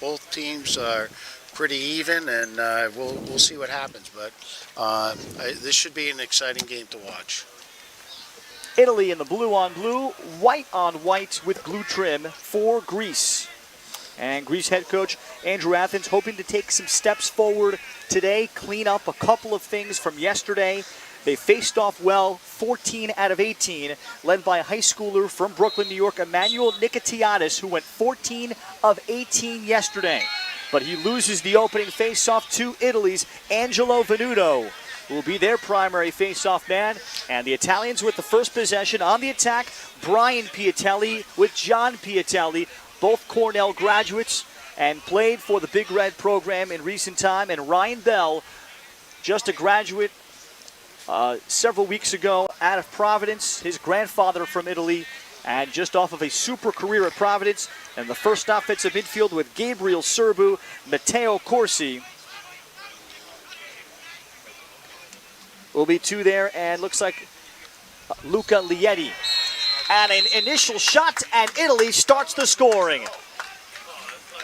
Both teams are pretty even, and we'll see what happens. But this should be an exciting game to watch. Italy in the blue on blue, white on white with blue trim for Greece. And Greece head coach Andrew Athens hoping to take some steps forward today, clean up a couple of things from yesterday. They faced off well, 14 out of 18, led by a high schooler from Brooklyn, New York, Emmanuel Nikitiadis, who went 14 of 18 yesterday. But he loses the opening face-off to Italy's Angelo Venuto, who will be their primary face-off man. And the Italians with the first possession on the attack, Brian Piatelli with John Piatelli, both Cornell graduates and played for the Big Red program in recent time. And Ryan Bell, just a graduate several weeks ago out of Providence, his grandfather from Italy, and just off of a super career at Providence. And the first offensive midfield with Gabriel Serbu, Matteo Corsi. Will be two there, and looks like Luca Lietti. And an initial shot, and Italy starts the scoring.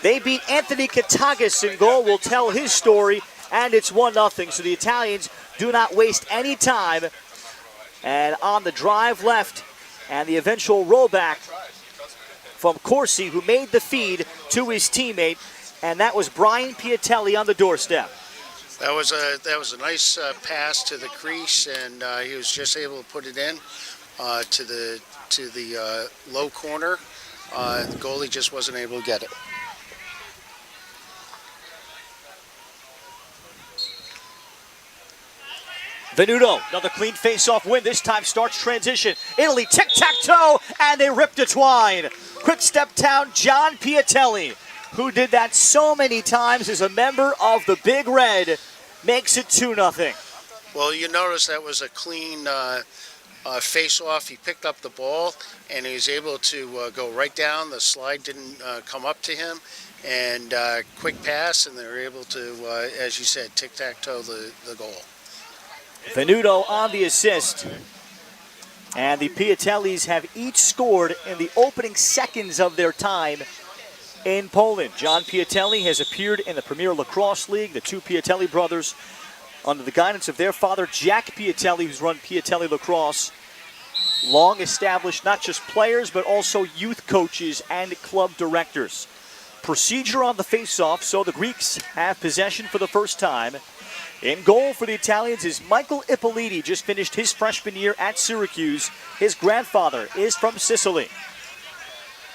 They beat Anthony Katagas in goal. We'll tell his story, and it's 1-0. So the Italians do not waste any time. And on the drive left, and the eventual rollback from Corsi, who made the feed to his teammate, and that was Brian Piatelli on the doorstep. That was a nice pass to the crease, and he was just able to put it in to the low corner. The goalie just wasn't able to get it. Venuto, another clean face-off win. This time starts transition. Italy tic-tac-toe, and they ripped a twine. Quick step down, John Piatelli, who did that so many times as a member of the Big Red, makes it 2-0. Well, you notice that was a clean face-off. He picked up the ball, and he was able to go right down. The slide didn't come up to him, and quick pass, and they were able to, as you said, tic-tac-toe the goal. Venuto on the assist. And the Piatellis have each scored in the opening seconds of their time in Poland. John Piatelli has appeared in the Premier Lacrosse League. The two Piatelli brothers, under the guidance of their father, Jack Piatelli, who's run Piatelli Lacrosse, long established not just players, but also youth coaches and club directors. Procedure on the face-off, so the Greeks have possession for the first time. In goal for the Italians is Michael Ippoliti, just finished his freshman year at Syracuse. His grandfather is from Sicily.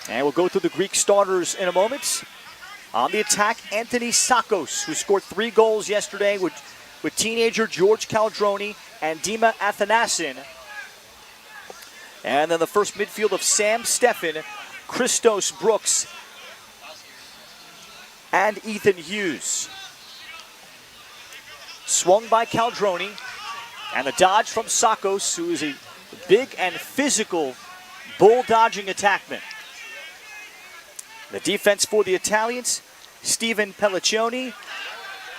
And we'll go through the Greek starters in a moment. On the attack, Anthony Sakos, who scored 3 goals yesterday with teenager George Caldroni and Dima Athanasin. And then the first midfield of Sam Steffen, Christos Brooks, and Ethan Hughes. Swung by Caldroni, and the dodge from Sakos, who is a big and physical bull-dodging attackman. The defense for the Italians, Stephen Pelliccioni,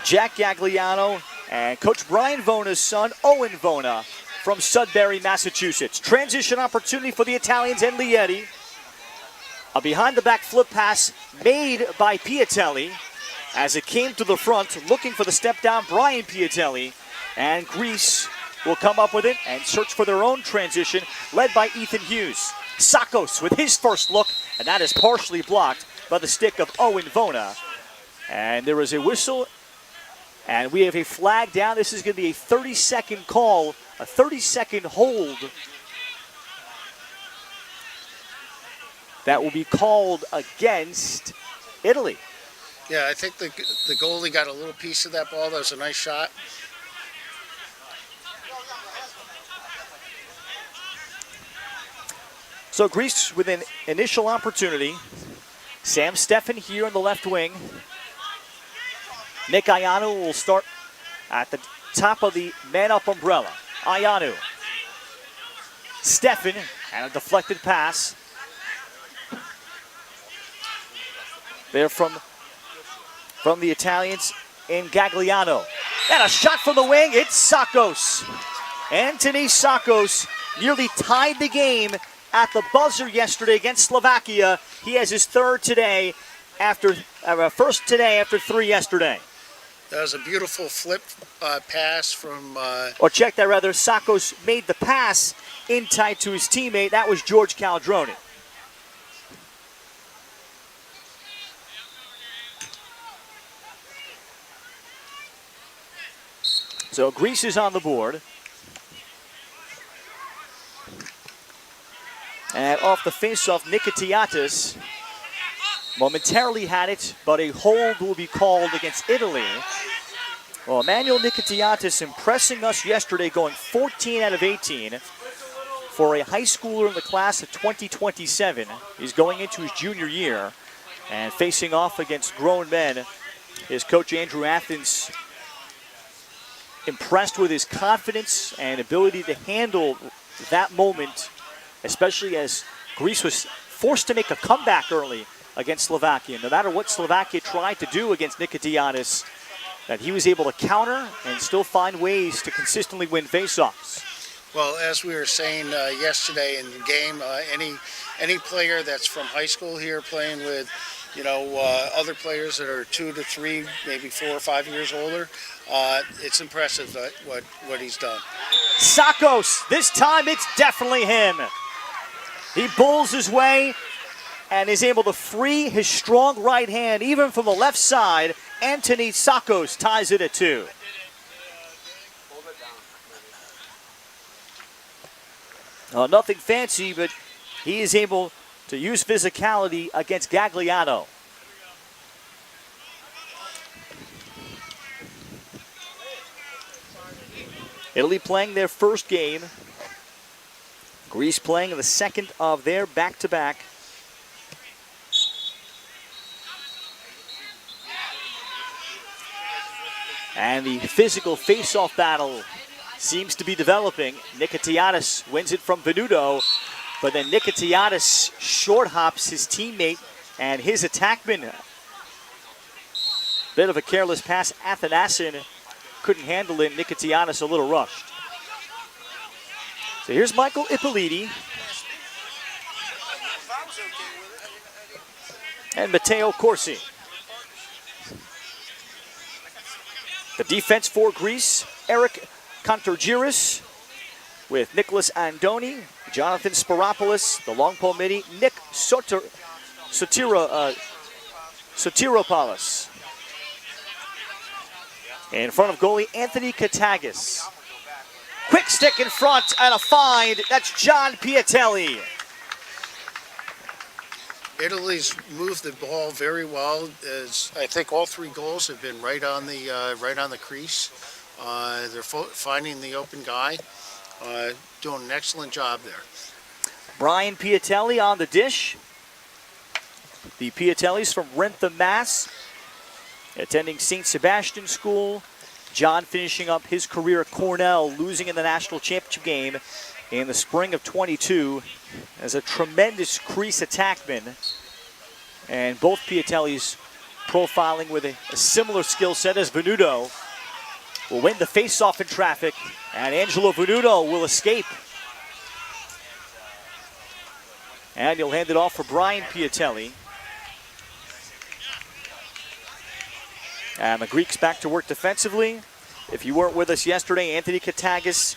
Jack Gagliano, and Coach Brian Vona's son, Owen Vona, from Sudbury, Massachusetts. Transition opportunity for the Italians and Lietti. A behind-the-back flip pass made by Piatelli as it came to the front, looking for the step down, Brian Piatelli. And Greece will come up with it and search for their own transition, led by Ethan Hughes. Sakos with his first look, and that is partially blocked by the stick of Owen Vona. And there is a whistle, and we have a flag down. This is going to be a 30-second call, a 30-second hold. That will be called against Italy. Yeah, I think the goalie got a little piece of that ball. That was a nice shot. So Greece with an initial opportunity. Sam Steffen here on the left wing. Nick Ianu will start at the top of the man-up umbrella. Ianu. Steffen, and a deflected pass. There from the Italians in Gagliano. And a shot from the wing, it's Sakos. Anthony Sakos nearly tied the game at the buzzer yesterday against Slovakia. He has his third today, after first today after 3 yesterday. That was a beautiful flip pass from. Or check that rather, Sakos made the pass in tight to his teammate. That was George Caldroni. So Greece is on the board. And off the faceoff, Nikitiatis momentarily had it, but a hold will be called against Italy. Well, Emmanuel Nikitiatis impressing us yesterday, going 14 out of 18 for a high schooler in the class of 2027. He's going into his junior year and facing off against grown men. His coach, Andrew Athens, impressed with his confidence and ability to handle that moment, especially as Greece was forced to make a comeback early against Slovakia. No matter what Slovakia tried to do against Nikitiatis, that he was able to counter and still find ways to consistently win faceoffs. Well, as we were saying yesterday in the game, any player that's from high school here playing with, other players that are 2 to 3, maybe 4 or 5 years older, it's impressive what he's done. Sakos, this time it's definitely him. He bulls his way and is able to free his strong right hand, even from the left side. Anthony Sakos ties it at 2. Nothing fancy, but he is able to use physicality against Gagliano. Italy playing their first game. Greece playing the second of their back-to-back. And the physical face-off battle seems to be developing. Nikitiatis wins it from Venuto, but then Nikitiatis short hops his teammate and his attackman. Bit of a careless pass. Athanasin couldn't handle it. Nikitiatis a little rushed. So here's Michael Ippoliti. And Matteo Corsi. The defense for Greece, Eric Kantorgiris with Nicholas Andoni, Jonathan Spiropoulos, the long pole midi, Nick Sotiropoulos. In front of goalie Anthony Katagis. Quick stick in front and a find. That's John Piatelli. Italy's moved the ball very well. As I think all 3 goals have been right on the crease. They're finding the open guy, doing an excellent job there. Brian Piatelli on the dish. The Piatellis from Rentham, Mass, attending St. Sebastian School. John finishing up his career at Cornell, losing in the national championship game in the spring of 22 as a tremendous crease attackman. And both Piatellis profiling with a similar skill set as Venuto. Will win the face-off in traffic, and Angelo Venuto will escape. And he'll hand it off for Brian Piatelli. And the Greeks back to work defensively. If you weren't with us yesterday, Anthony Katagis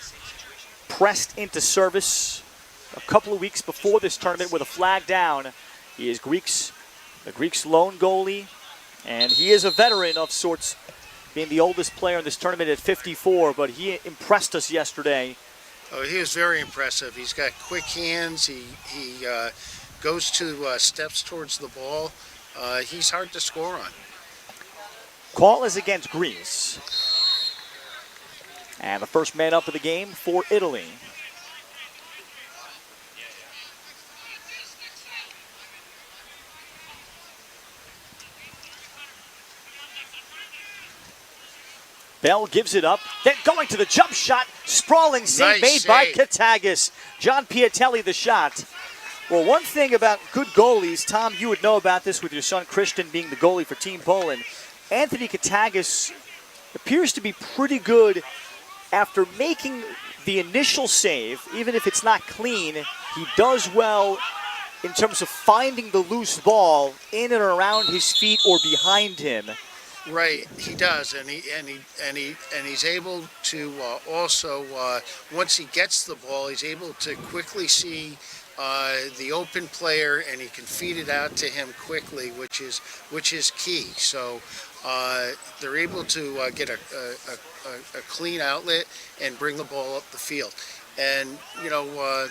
pressed into service a couple of weeks before this tournament with a flag down. He is the Greeks' lone goalie, and he is a veteran of sorts, being the oldest player in this tournament at 54, but he impressed us yesterday. Oh, he was very impressive. He's got quick hands. He goes to steps towards the ball. He's hard to score on. Call is against Greece. And the first man up of the game for Italy. Bell gives it up, then going to the jump shot, sprawling save made by Katagis. John Piatelli the shot. Well, one thing about good goalies, Tom, you would know about this with your son Christian being the goalie for Team Poland. Anthony Katagis appears to be pretty good after making the initial save. Even if it's not clean, he does well in terms of finding the loose ball in and around his feet or behind him. Right, he does, and he's able to also once he gets the ball, he's able to quickly see the open player, and he can feed it out to him quickly, which is key. So they're able to get a clean outlet and bring the ball up the field. And I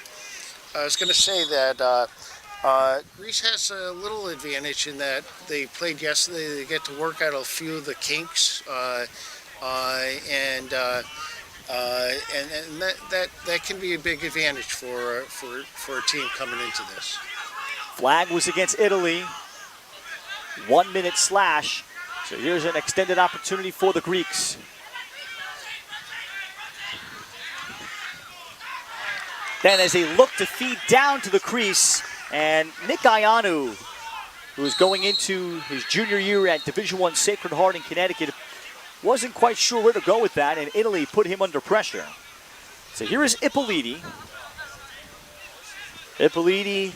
was going to say that. Greece has a little advantage in that they played yesterday. They get to work out a few of the kinks, and that can be a big advantage for a team coming into this. Flag was against Italy. 1 minute slash. So here's an extended opportunity for the Greeks. Then as they look to feed down to the crease, and Nick Ianu, who is going into his junior year at Division I Sacred Heart in Connecticut, wasn't quite sure where to go with that, and Italy put him under pressure. So here is Ippoliti. Ippoliti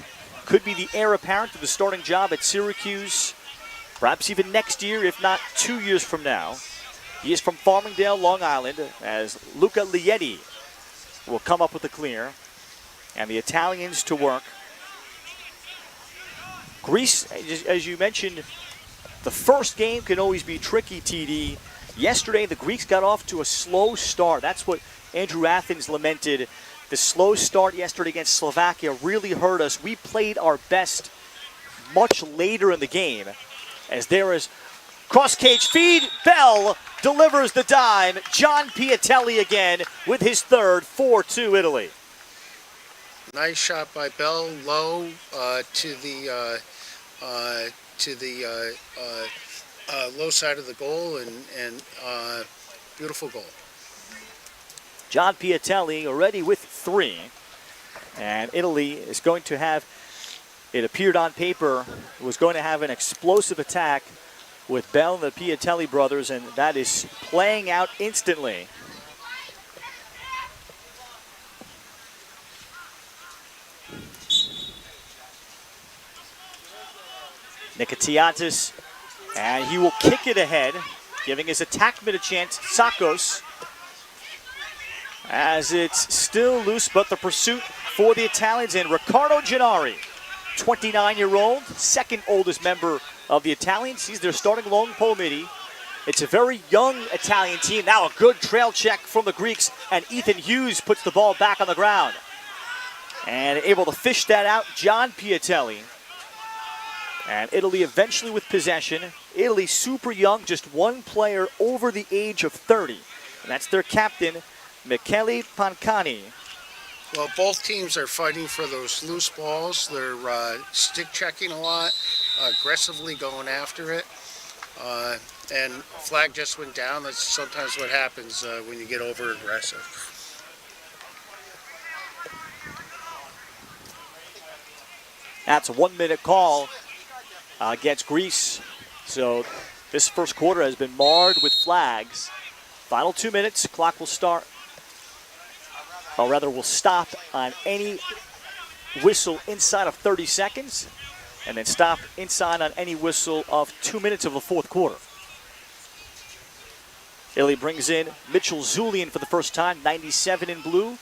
could be the heir apparent to the starting job at Syracuse, perhaps even next year, if not 2 years from now. He is from Farmingdale, Long Island, as Luca Lietti will come up with the clear, and the Italians to work. Greece, as you mentioned, the first game can always be tricky, TD. Yesterday, the Greeks got off to a slow start. That's what Andrew Athens lamented. The slow start yesterday against Slovakia really hurt us. We played our best much later in the game. As there is cross-cage feed, Bell delivers the dime. John Piatelli again with his third, 4-2 Italy. Nice shot by Bell, low to the low side of the goal, and beautiful goal. John Piatelli already with 3, and Italy is going to have, it appeared on paper, was going to have an explosive attack with Bell and the Piatelli brothers, and that is playing out instantly. Nikitiatis, and he will kick it ahead, giving his attackman a chance. Sakos, as it's still loose, but the pursuit for the Italians, and Riccardo Gennari, 29-year-old, second oldest member of the Italians. He's their starting long pole midi. It's a very young Italian team. Now a good trail check from the Greeks, and Ethan Hughes puts the ball back on the ground. And able to fish that out, John Piatelli. And Italy eventually with possession. Italy super young, just one player over the age of 30. And that's their captain, Michele Pancani. Well, both teams are fighting for those loose balls. They're stick checking a lot, aggressively going after it. And flag just went down. That's sometimes what happens when you get over aggressive. That's a 1 minute call against Greece. So this first quarter has been marred with flags. Final 2 minutes, clock will start, or rather will stop on any whistle inside of 30 seconds, and then stop inside on any whistle of 2 minutes of the fourth quarter. Italy brings in Mitchell Zulian for the first time, 97 in blue,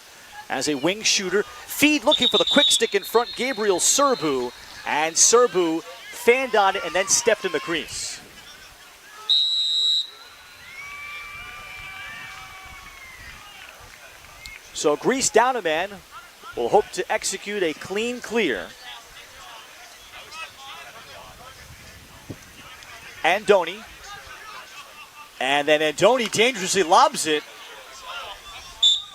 as a wing shooter. Feed looking for the quick stick in front, Gabriel Serbu, and Serbu fanned on it and then stepped in the crease. So Greece down a man will hope to execute a clean clear. Andoni. And then Andoni dangerously lobs it.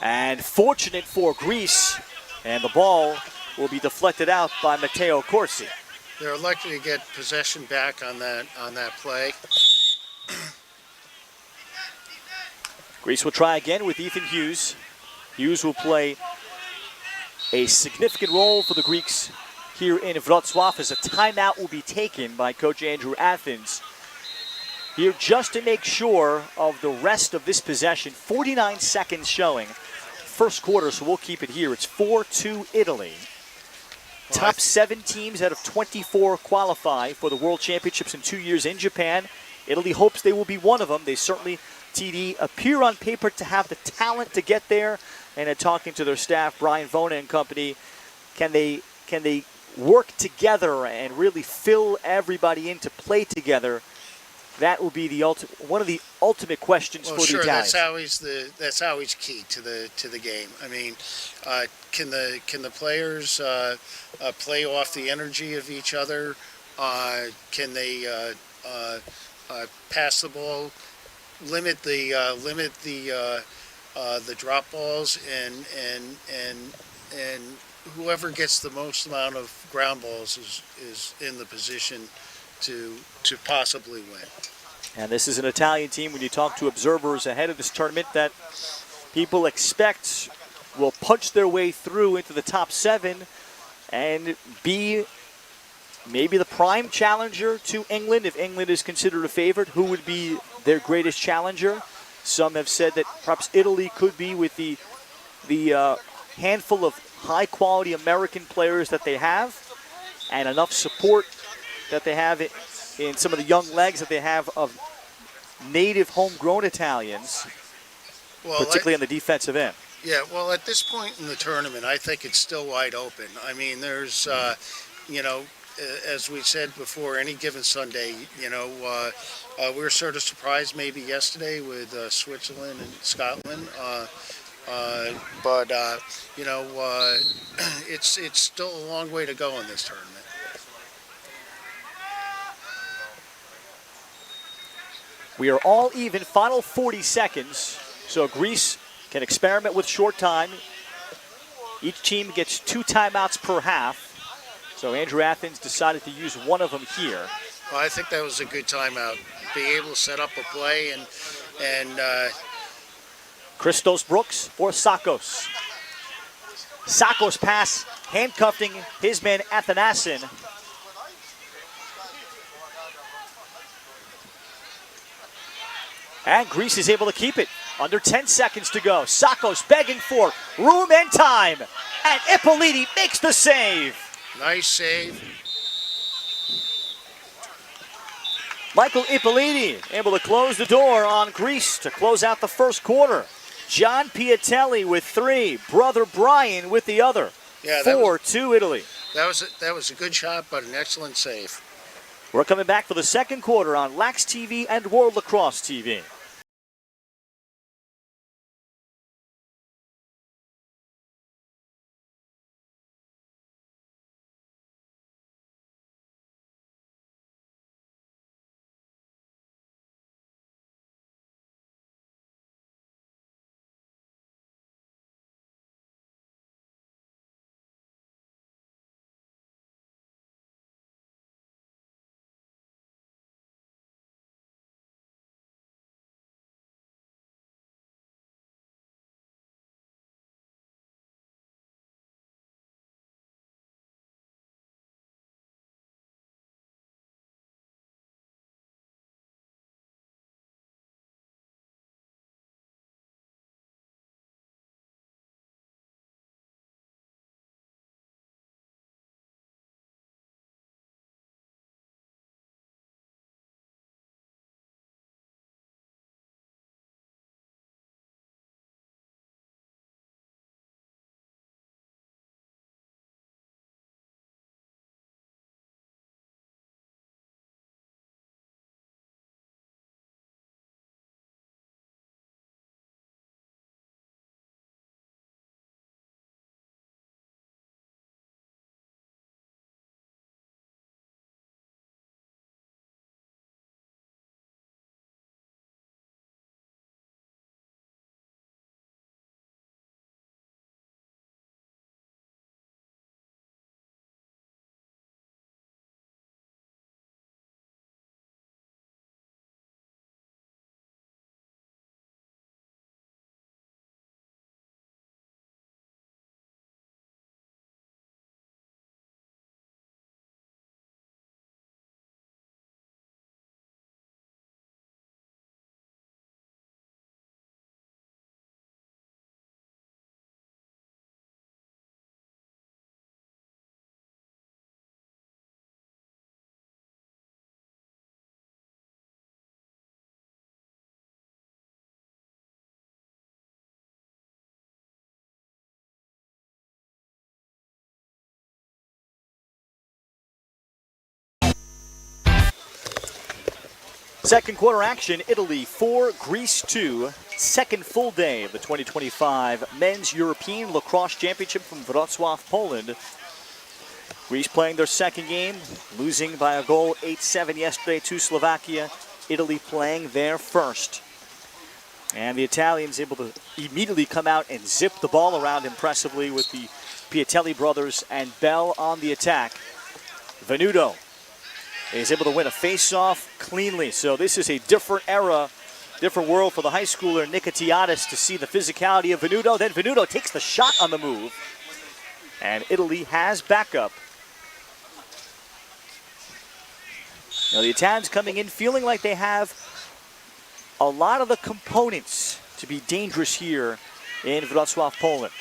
And fortunate for Greece, and the ball will be deflected out by Matteo Corsi. They're lucky to get possession back on that play. Greece will try again with Ethan Hughes. Hughes will play a significant role for the Greeks here in Wroclaw, as a timeout will be taken by Coach Andrew Athens here just to make sure of the rest of this possession. 49 seconds showing first quarter, so we'll keep it here. It's 4-2 Italy. top 7 teams out of 24 qualify for the World Championships in 2 years in Japan. Italy hopes they will be one of them. They certainly, TD, appear on paper to have the talent to get there. And in talking to their staff, Brian Vona and company, can they work together and really fill everybody in to play together? That will be the one of the ultimate questions for the Italians. That's always key to the game. I mean, can the players play off the energy of each other? Can they pass the ball, limit the drop balls, and whoever gets the most amount of ground balls is in the position to possibly win. And this is an Italian team, when you talk to observers ahead of this tournament, that people expect will punch their way through into the top 7 and be maybe the prime challenger to England. If England is considered a favorite, who would be their greatest challenger? Some have said that perhaps Italy could be, with the handful of high-quality American players that they have and enough support that they have in some of the young legs that they have of native homegrown Italians, particularly on the defensive end. Yeah, well, at this point in the tournament, I think it's still wide open. I mean, there's, as we said before, any given Sunday, we were sort of surprised maybe yesterday with Switzerland and Scotland. But it's still a long way to go in this tournament. We are all even, final 40 seconds. So Greece can experiment with short time. Each team gets 2 timeouts per half. So Andrew Athens decided to use one of them here. Well, I think that was a good timeout. Be able to set up a play and Christos Brooks for Sakos. Sakos pass, handcuffing his man Athanasin. And Greece is able to keep it. Under 10 seconds to go. Sakos begging for room and time. And Ippoliti makes the save. Nice save. Michael Ippoliti able to close the door on Greece to close out the first quarter. John Piatelli with 3. Brother Brian with the other. Yeah, 4-2 Italy. That was a good shot, but an excellent save. We're coming back for the second quarter on Lax TV and World Lacrosse TV. Second quarter action, Italy 4, Greece 2. Second full day of the 2025 Men's European Lacrosse Championship from Wroclaw, Poland. Greece playing their second game, losing by a goal 8-7 yesterday to Slovakia. Italy playing their first. And the Italians able to immediately come out and zip the ball around impressively with the Piatelli brothers and Bell on the attack. Venuto is able to win a face-off cleanly. So this is a different era, different world for the high schooler Nicotiotis to see the physicality of Venuto. Then Venuto takes the shot on the move. And Italy has backup. Now the Italians coming in feeling like they have a lot of the components to be dangerous here in Wrocław, Poland.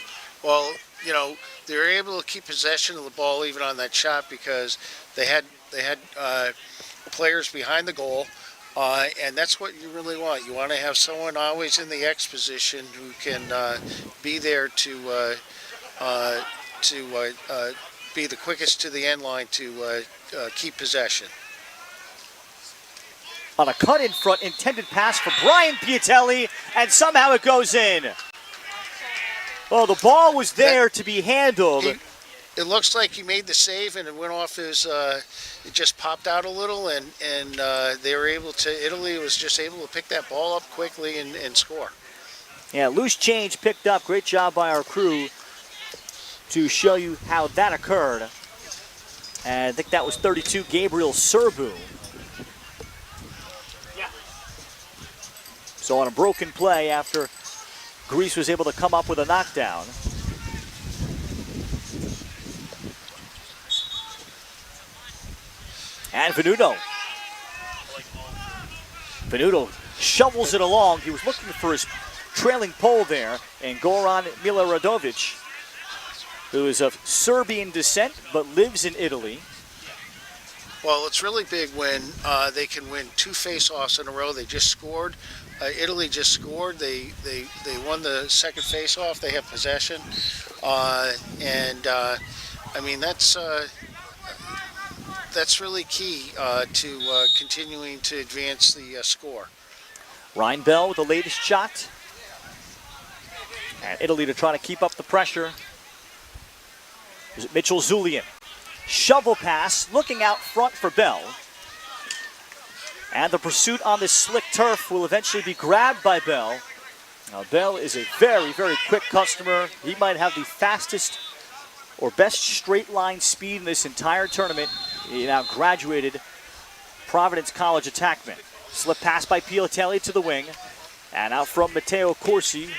Well, you know, they were able to keep possession of the ball even on that shot because they had players behind the goal, and that's what you really want. You want to have someone always in the X position who can be there to be the quickest to the end line to keep possession. On a cut in front, intended pass for Brian Piatelli, and somehow it goes in. Well, the ball was there to be handled. It looks like he made the save, and it went off his. It just popped out a little, and they were able to. Italy was just able to pick that ball up quickly and score. Yeah, loose change picked up. Great job by our crew to show you how that occurred. And I think that was 32, Gabriel Serbu. So on a broken play after Greece was able to come up with a knockdown. And Venuto. Venuto shovels it along. He was looking for his trailing pole there. And Goran Miloradic, who is of Serbian descent but lives in Italy. Well, it's really big when they can win two face-offs in a row. They just scored. Italy just scored. They won the second face-off. They have possession, I mean that's really key to continuing to advance the score. Ryan Bell with the latest shot, and Italy to try to keep up the pressure. Is it Mitchell Zulian? Shovel pass, looking out front for Bell. And the pursuit on this slick turf will eventually be grabbed by Bell. Now Bell is a very, very quick customer. He might have the fastest or best straight line speed in this entire tournament. He now graduated Providence College attackman. Slip pass by Piatelli to the wing. And out from Matteo Corsi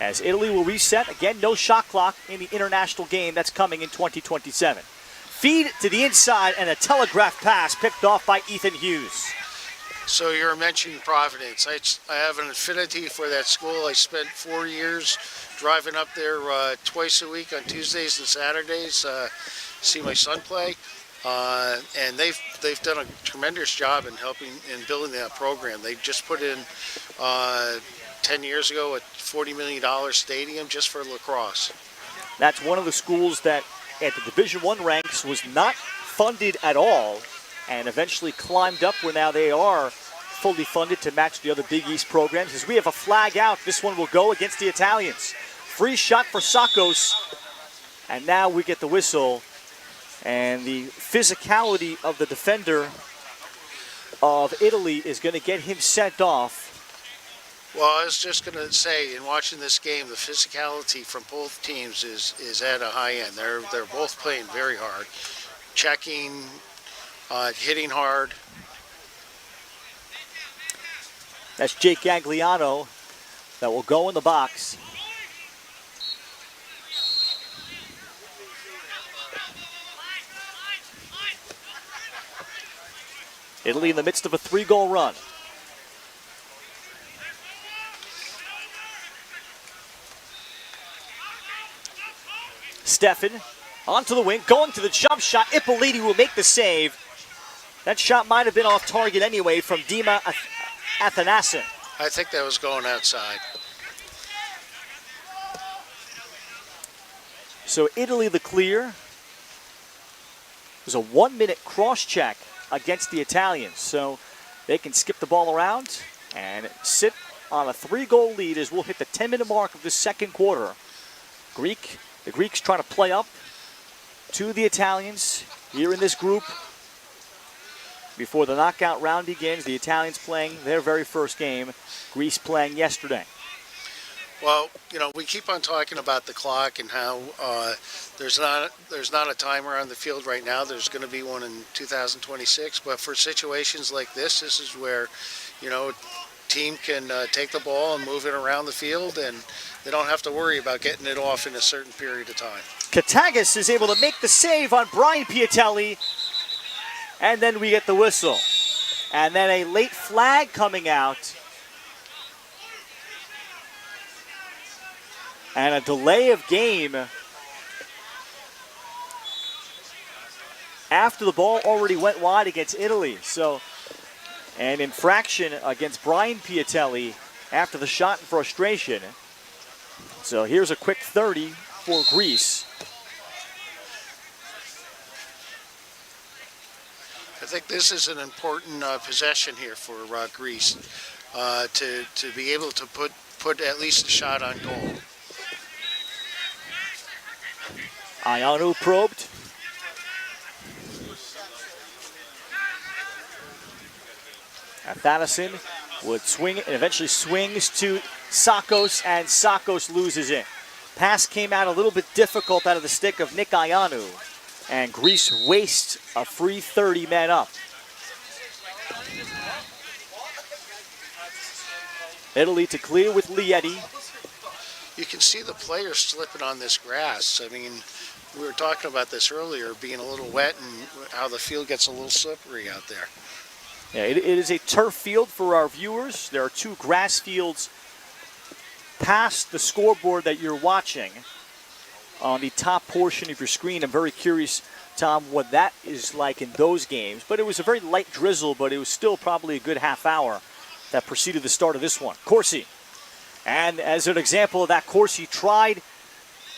as Italy will reset. Again, no shot clock in the international game that's coming in 2027. Feed to the inside and a telegraph pass picked off by Ethan Hughes. So you're mentioning Providence. I have an affinity for that school. I spent 4 years driving up there twice a week on Tuesdays and Saturdays, see my son play, and they've done a tremendous job in helping in building that program. They just put in 10 years ago a $40 million stadium just for lacrosse. That's one of the schools that at the Division I ranks was not funded at all and eventually climbed up where now they are fully funded to match the other Big East programs. As we have a flag out, this one will go against the Italians. Free shot for Sakos, and now we get the whistle. And the physicality of the defender of Italy is going to get him sent off. Well, I was just going to say, in watching this game, the physicality from both teams is at a high end. They're both playing very hard, checking, hitting hard. That's Jake Gagliano that will go in the box. Italy in the midst of a 3-goal run. Stefan onto the wing, going to the jump shot. Ippoliti will make the save. That shot might have been off target anyway from Dima Athanasin. I think that was going outside. So Italy the clear. It was a 1-minute cross check against the Italians. So they can skip the ball around and sit on a 3-goal lead as we'll hit the 10-minute mark of the second quarter. The Greeks trying to play up to the Italians here in this group. Before the knockout round begins, the Italians playing their very first game, Greece playing yesterday. Well, we keep on talking about the clock and how there's not a timer on the field right now. There's going to be one in 2026. But for situations like this is where, a team can take the ball and move it around the field, and they don't have to worry about getting it off in a certain period of time. Katagis is able to make the save on Brian Piatelli, and then we get the whistle. And then a late flag coming out. And a delay of game after the ball already went wide against Italy. So an infraction against Brian Piatelli after the shot in frustration. So here's a quick 30 for Greece. I think this is an important possession here for Greece to be able to put at least a shot on goal. Ianu probed. Athanasin would swing it and eventually swings to Sakos, and Sakos loses it. Pass came out a little bit difficult out of the stick of Nick Ianu, and Greece wastes a free 30 men up. Italy to clear with Lietti. You can see the players slipping on this grass. I mean, we were talking about this earlier, being a little wet and how the field gets a little slippery out there. Yeah, it is a turf field for our viewers. There are 2 grass fields past the scoreboard that you're watching on the top portion of your screen. I'm very curious, Tom, what that is like in those games. But it was a very light drizzle, but it was still probably a good half hour that preceded the start of this one. Corsi. And as an example of that, Corsi tried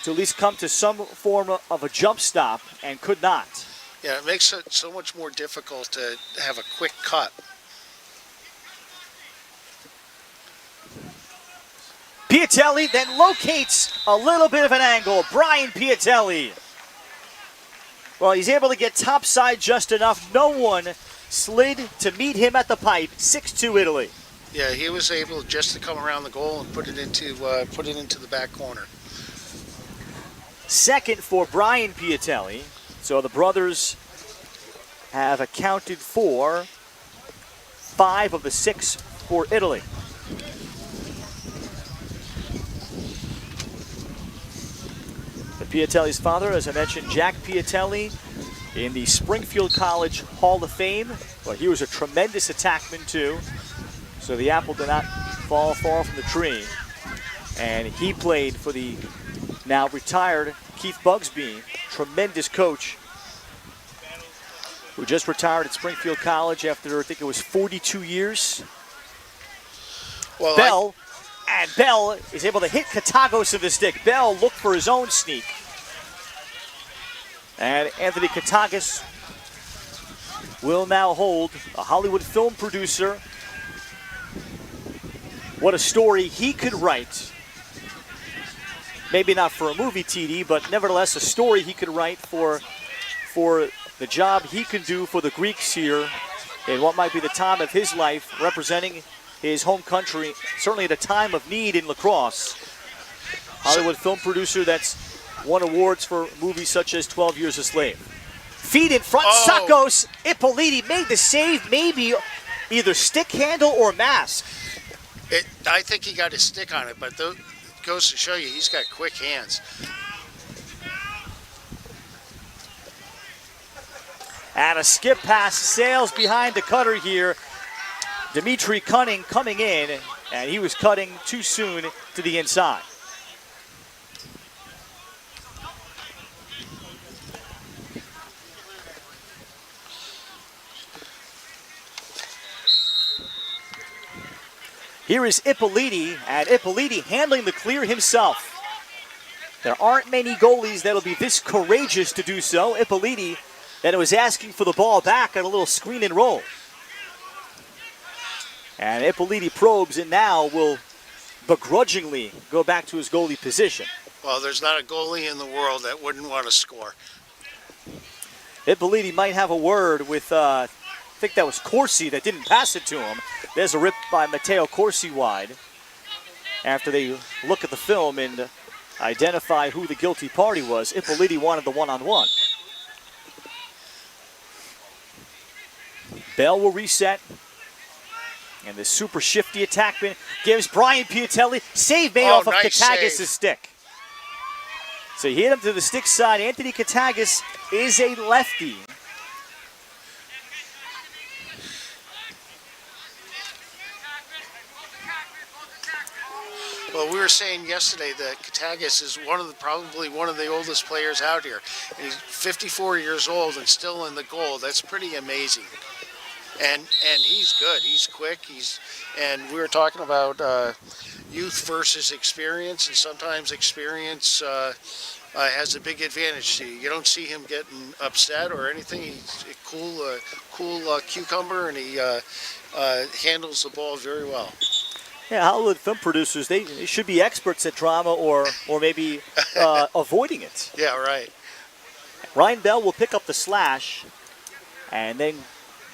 to at least come to some form of a jump stop and could not. Yeah, it makes it so much more difficult to have a quick cut. Piatelli then locates a little bit of an angle. Brian Piatelli. Well, he's able to get topside just enough. No one slid to meet him at the pipe. 6-2 Italy. Yeah, he was able just to come around the goal and put it into the back corner. Second for Brian Piatelli. So the brothers have accounted for 5 of the 6 for Italy. The Piatelli's father, as I mentioned, Jack Piatelli, in the Springfield College Hall of Fame. Well, he was a tremendous attackman too. So the apple did not fall far from the tree. And he played for the now retired Keith Bugsby, tremendous coach, who just retired at Springfield College after, I think it was 42 years. Well, Bell is able to hit Katagos in the stick. Bell looked for his own sneak. And Anthony Katagos will now hold, a Hollywood film producer. What a story he could write. Maybe not for a movie, TD, but nevertheless a story he could write for the job he can do for the Greeks here in what might be the time of his life, representing his home country, certainly at a time of need in lacrosse. Hollywood film producer that's won awards for movies such as 12 Years a Slave. Feed in front, Sakos. Ippoliti made the save, maybe either stick handle or mask. I think he got his stick on it, but it goes to show you he's got quick hands. And a skip pass sails behind the cutter here. Dimitri Cunning coming in, and he was cutting too soon to the inside. Here is Ippoliti, and Ippoliti handling the clear himself. There aren't many goalies that'll be this courageous to do so. Ippoliti then was asking for the ball back on a little screen and roll. And Ippoliti probes and now will begrudgingly go back to his goalie position. Well, there's not a goalie in the world that wouldn't want to score. Ippoliti might have a word with, I think that was Corsi that didn't pass it to him. There's a rip by Matteo Corsi wide after they look at the film and identify who the guilty party was. Ippoliti wanted the one-on-one. Bell will reset. And the super shifty attackman gives Brian Piatelli save made off of nice Katagas' save. stick. So he hit him to the stick side. Anthony Katagas is a lefty. Well, we were saying yesterday that Katagas is probably one of the oldest players out here. And he's 54 years old and still in the goal. That's pretty amazing. And he's good. He's quick. And we were talking about youth versus experience, and sometimes experience has a big advantage to you. You don't see him getting upset or anything. He's a cool cucumber, and he handles the ball very well. Yeah, Hollywood film producers, they should be experts at drama or maybe avoiding it. Yeah, right. Ryan Bell will pick up the slash, and then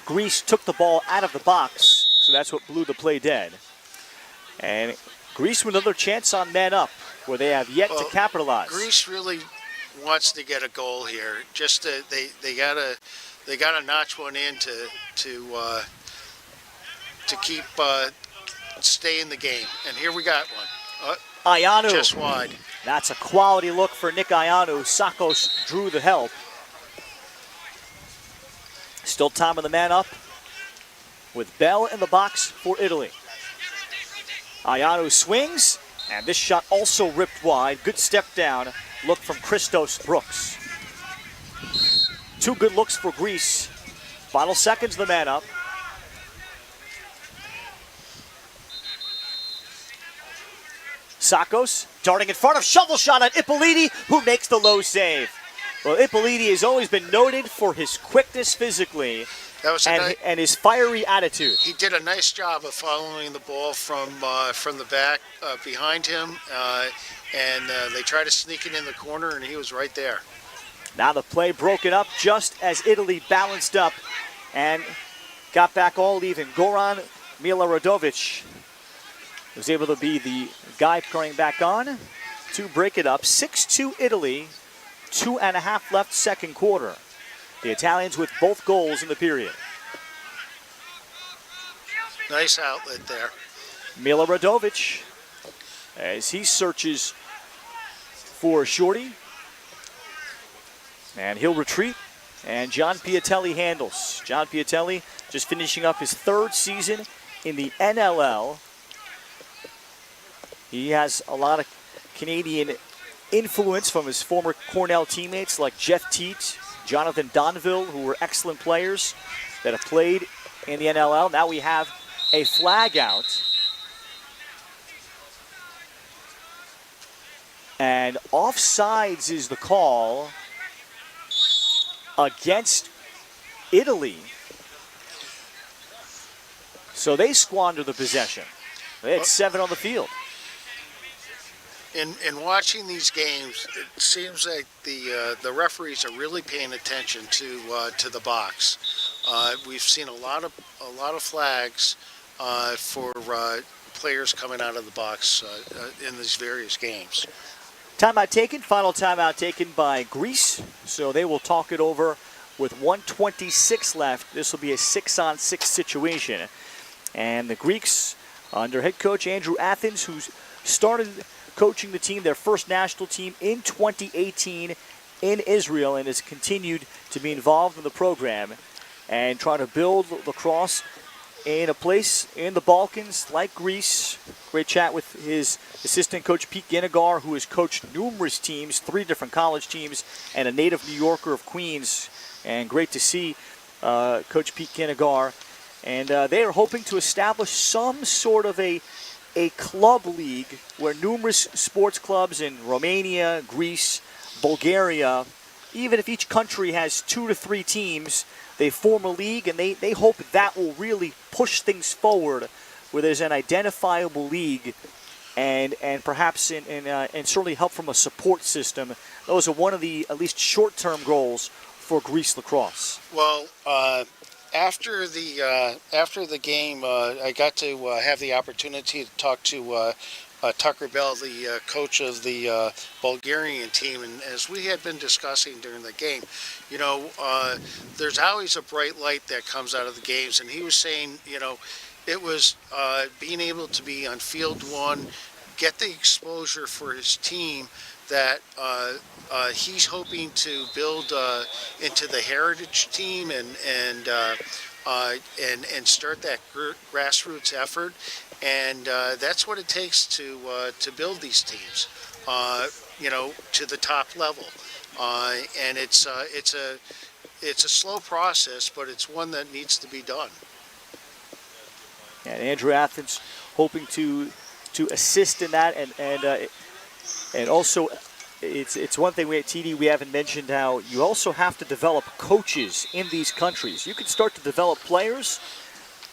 Grease took the ball out of the box, so that's what blew the play dead. And Grease with another chance on man up, where they have yet to capitalize. Greece really wants to get a goal here. Just they gotta notch one in to keep stay in the game. And here we got one. Ayanu. Just wide. That's a quality look for Nick Ayanu. Sakos drew the help. Still time on the man up with Bell in the box for Italy. Ayanu swings, and this shot also ripped wide. Good step down look from Christos Brooks. Two good looks for Greece. Final seconds, the man up. Sakos darting in front of shovel shot on Ippoliti, who makes the low save. Well, Ippoliti has always been noted for his quickness physically and his fiery attitude. He did a nice job of following the ball from the back behind him, and they tried to sneak it in the corner, and he was right there. Now the play broken up just as Italy balanced up and got back all even. Goran Miloradovic was able to be the guy coming back on to break it up. 6-2 Italy. 2.5 left second quarter. The Italians with both goals in the period. Nice outlet there. Miloradovic as he searches for Shorty. And he'll retreat. And John Piatelli handles. John Piatelli just finishing up his third season in the NLL. He has a lot of Canadian influence from his former Cornell teammates like Jeff Teat, Jonathan Donville, who were excellent players that have played in the NLL. Now we have a flag out. And offsides is the call against Italy. So they squander the possession. They had 7 on the field. In watching these games, it seems like the referees are really paying attention to the box. We've seen a lot of flags for players coming out of the box in these various games. Timeout taken, final timeout taken by Greece. So they will talk it over with 1:26 left. This will be a 6-on-6 situation. And the Greeks, under head coach Andrew Athens, who's started coaching the team, their first national team in 2018 in Israel, and has continued to be involved in the program and try to build lacrosse in a place in the Balkans like Greece. Great chat with his assistant coach Pete Ginnigar, who has coached numerous teams, 3 different college teams, and a native New Yorker of Queens. And great to see Coach Pete Ginnigar. And they are hoping to establish some sort of a club league where numerous sports clubs in Romania, Greece, Bulgaria, even if each country has 2 to 3 teams, they form a league, and they hope that will really push things forward where there's an identifiable league and perhaps and certainly help from a support system. Those are one of the at least short-term goals for Greece lacrosse. Well, after the game, I got to have the opportunity to talk to Tucker Bell, the coach of the Bulgarian team, and as we had been discussing during the game, there's always a bright light that comes out of the games, and he was saying, it was being able to be on field one, get the exposure for his team that he's hoping to build into the heritage team and start that grassroots effort, and that's what it takes to build these teams, to the top level, and it's a slow process, but it's one that needs to be done. And Andrew Athens hoping to assist in that, and also it's one thing we at TD we haven't mentioned, how you also have to develop coaches in these countries. You can start to develop players,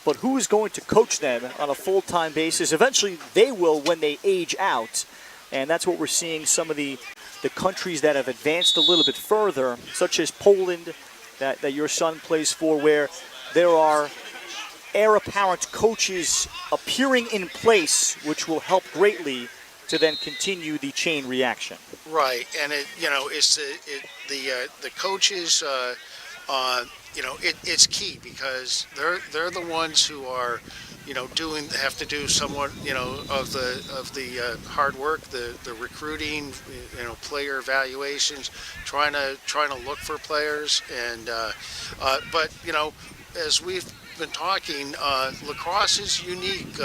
but who is going to coach them on a full-time basis? Eventually they will when they age out, and that's what we're seeing some of the countries that have advanced a little bit further, such as Poland that your son plays for, where there are heir apparent coaches appearing in place, which will help greatly to then continue the chain reaction. Right, and it's the coaches. It's key because they're the ones who are, have to do somewhat, of the hard work, the recruiting, player evaluations, trying to look for players, and but as we've been talking, lacrosse is unique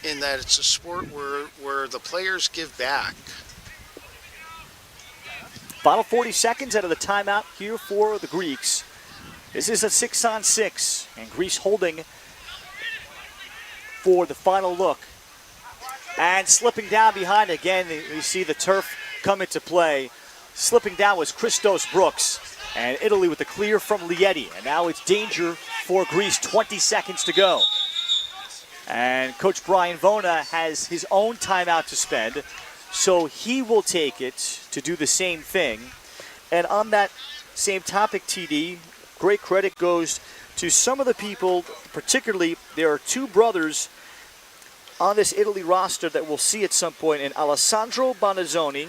in that it's a sport where the players give back. Final 40 seconds out of the timeout here for the Greeks. This is a 6-on-6, and Greece holding for the final look. And slipping down behind again, we see the turf come into play. Slipping down was Christos Brooks, and Italy with the clear from Lieti. And now it's danger for Greece, 20 seconds to go. And Coach Brian Vona has his own timeout to spend, so he will take it to do the same thing. And on that same topic, TD, great credit goes to some of the people, particularly there are two brothers on this Italy roster that we'll see at some point, and Alessandro Bonazzoni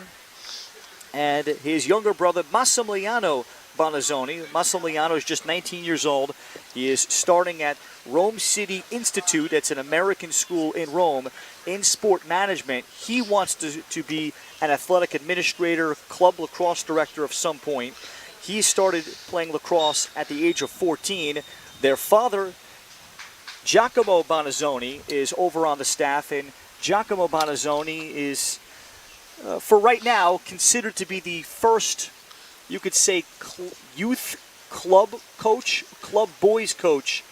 and his younger brother Massimiliano Bonazzoni. Massimiliano is just 19 years old. He is starting at Rome City Institute. It's an American school in Rome in sport management. He wants to be an athletic administrator, club lacrosse director of some point. He started playing lacrosse at the age of 14. Their father, Giacomo Bonazzoni, is over on the staff, and Giacomo Bonazzoni is, for right now, considered to be the first, you could say, youth club coach, club boys coach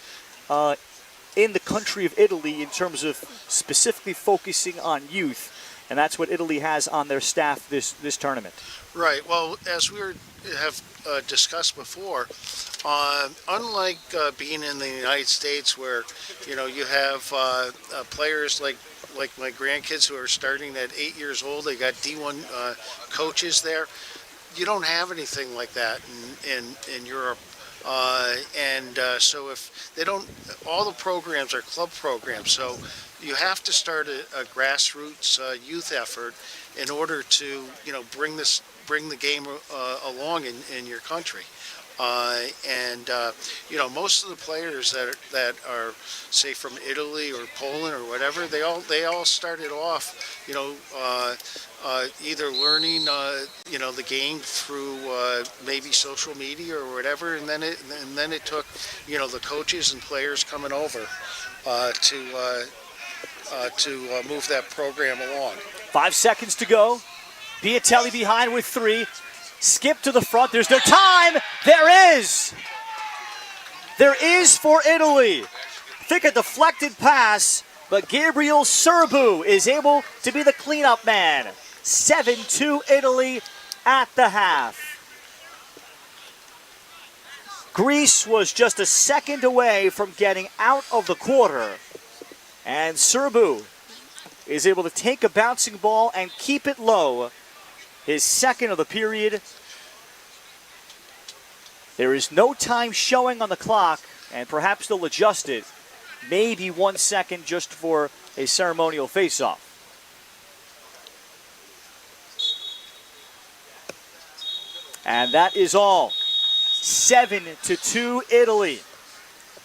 in the country of Italy in terms of specifically focusing on youth. And that's what Italy has on their staff this tournament. Right. Well, as we have discussed before, unlike being in the United States, where you have players like my grandkids who are starting at 8 years old, they got D1 coaches there. You don't have anything like that in Europe. So if they don't, all the programs are club programs. So you have to start a grassroots youth effort in order to, bring the game along in your country. Most of the players that are, say, from Italy or Poland or whatever, they all started off, either learning, the game through maybe social media or whatever, and then it took, the coaches and players coming over to move that program along. 5 seconds to go. Piatelli behind with 3. Skip to the front. There's no time. There is. There is for Italy. I think a deflected pass, but Gabriel Serbu is able to be the cleanup man. 7-2 Italy at the half. Greece was just a second away from getting out of the quarter. And Serbu is able to take a bouncing ball and keep it low. His second of the period. There is no time showing on the clock, and perhaps they'll adjust it. Maybe 1 second just for a ceremonial face-off. And that is all. 7-2 Italy.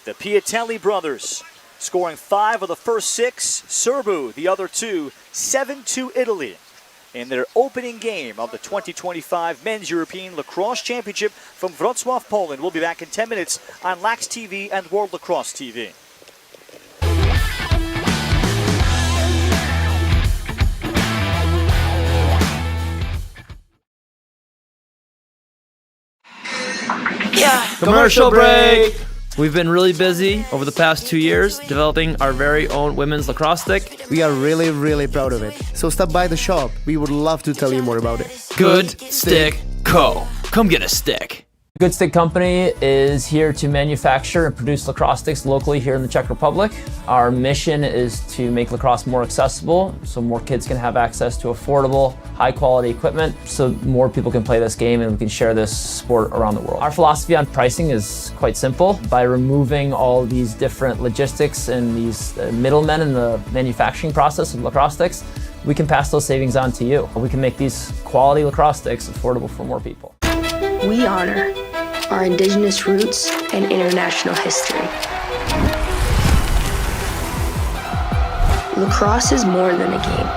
The Piatelli brothers scoring 5 of the first 6. Serbu, the other 2. 7-2 Italy in their opening game of the 2025 Men's European Lacrosse Championship from Wroclaw, Poland. We'll be back in 10 minutes on Lax TV and World Lacrosse TV. Commercial break! We've been really busy over the past 2 years developing our very own women's lacrosse stick. We are really proud of it. So stop by the shop. We would love to tell you more about it. Good Stick Co. Come get a stick. Good Stick Company is here to manufacture and produce lacrosse sticks locally here in the Czech Republic. Our mission is to make lacrosse more accessible so more kids can have access to affordable, high-quality equipment so more people can play this game and we can share this sport around the world. Our philosophy on pricing is quite simple. By removing all these different logistics and these middlemen in the manufacturing process of lacrosse sticks, we can pass those savings on to you. We can make these quality lacrosse sticks affordable for more people. We honor our indigenous roots and international history. Lacrosse is more than a game.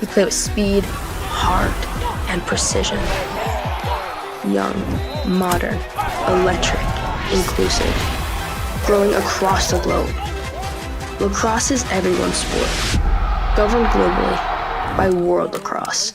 We play with speed, heart, and precision. Young, modern, electric, inclusive, growing across the globe. Lacrosse is everyone's sport, governed globally by World Lacrosse.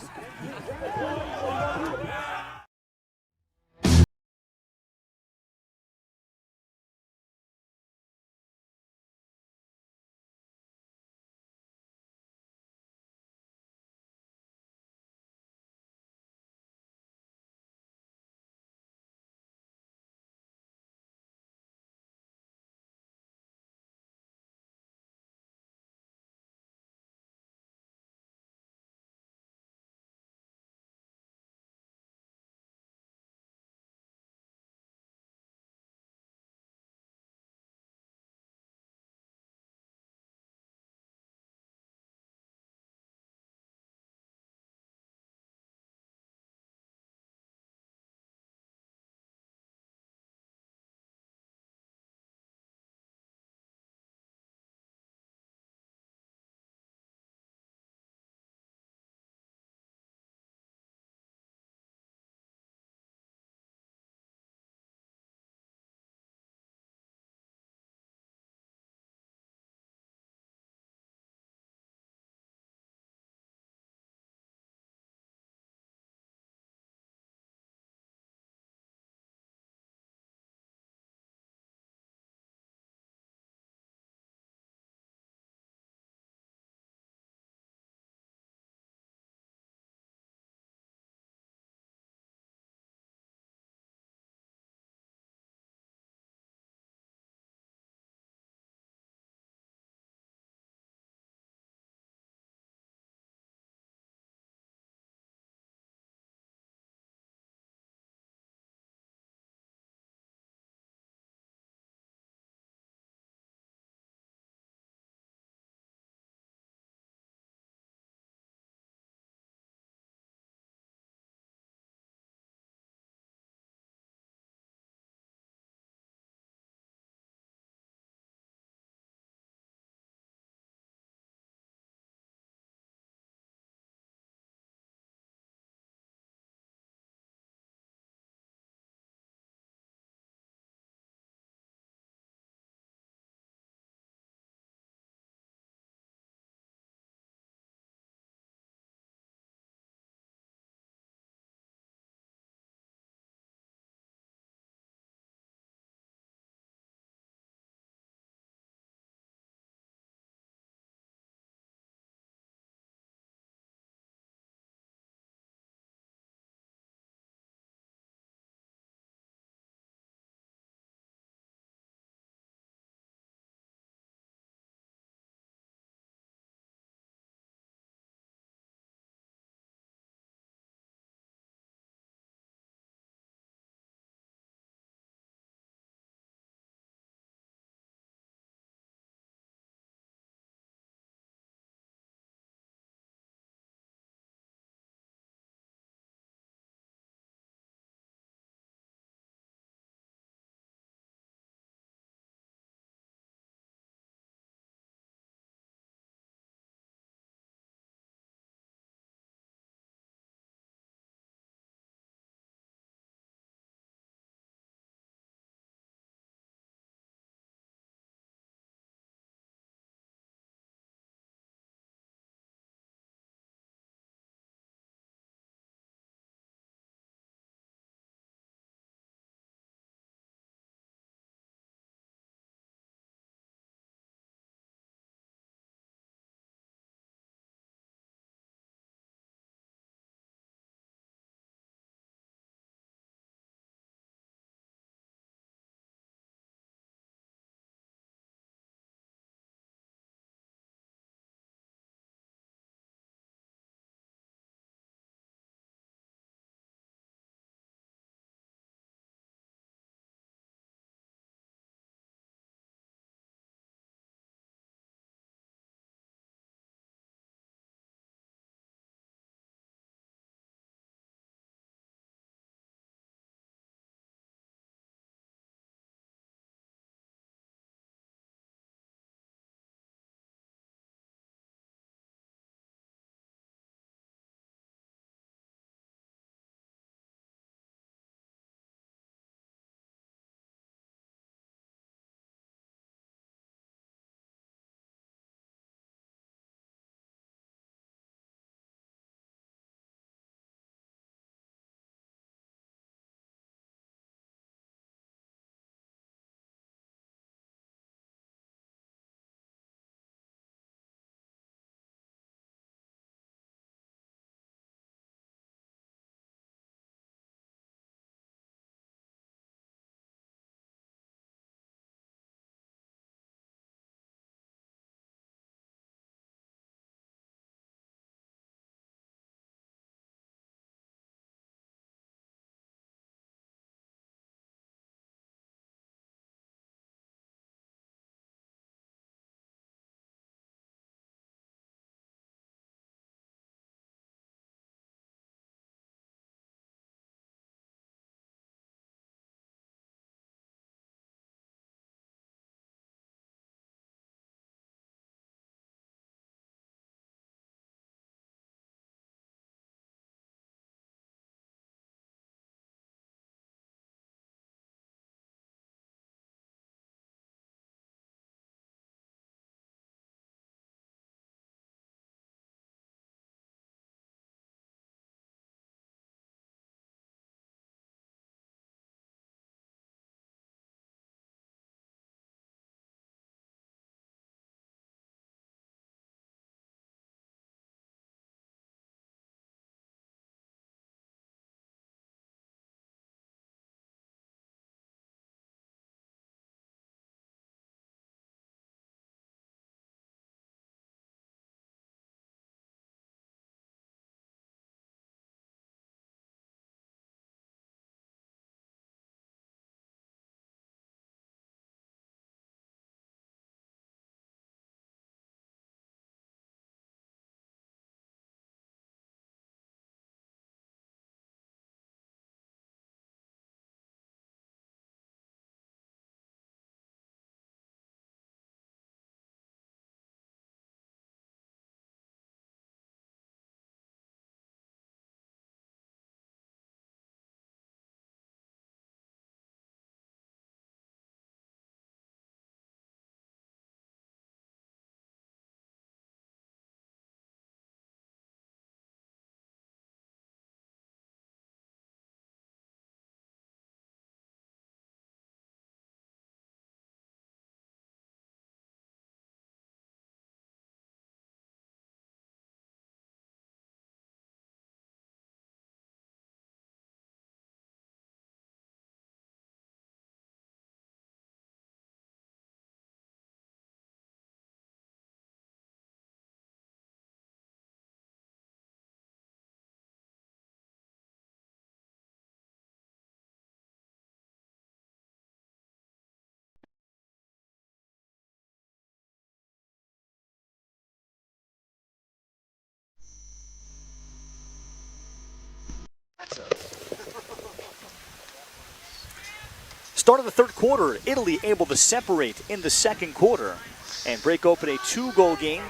Start of the third quarter, Italy able to separate in the second quarter and break open a 2-goal game,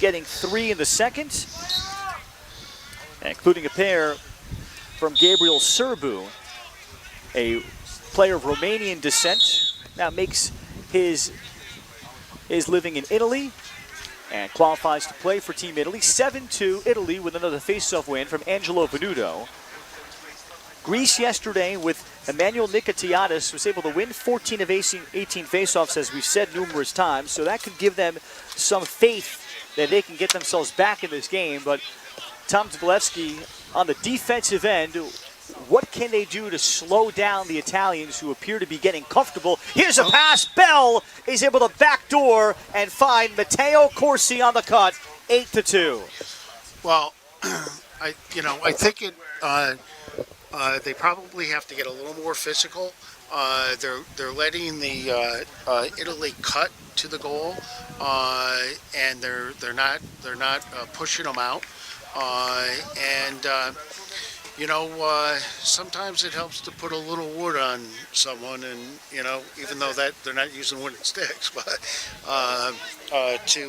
getting 3 in the second, including a pair from Gabriel Serbu, a player of Romanian descent, now makes his living in Italy and qualifies to play for Team Italy. 7-2 Italy with another face-off win from Angelo Venuto. Greece yesterday with Emmanuel Nikitiadis was able to win 14 of 18 face-offs, as we've said numerous times, so that could give them some faith that they can get themselves back in this game. But Tom Zbolewski, on the defensive end, what can they do to slow down the Italians, who appear to be getting comfortable? Here's a pass. Bell is able to backdoor and find Matteo Corsi on the cut. 8-2. Well, I think they probably have to get a little more physical. They're letting the Italy cut to the goal, and they're not pushing them out. Sometimes it helps to put a little wood on someone, and even though that they're not using wooden sticks, but to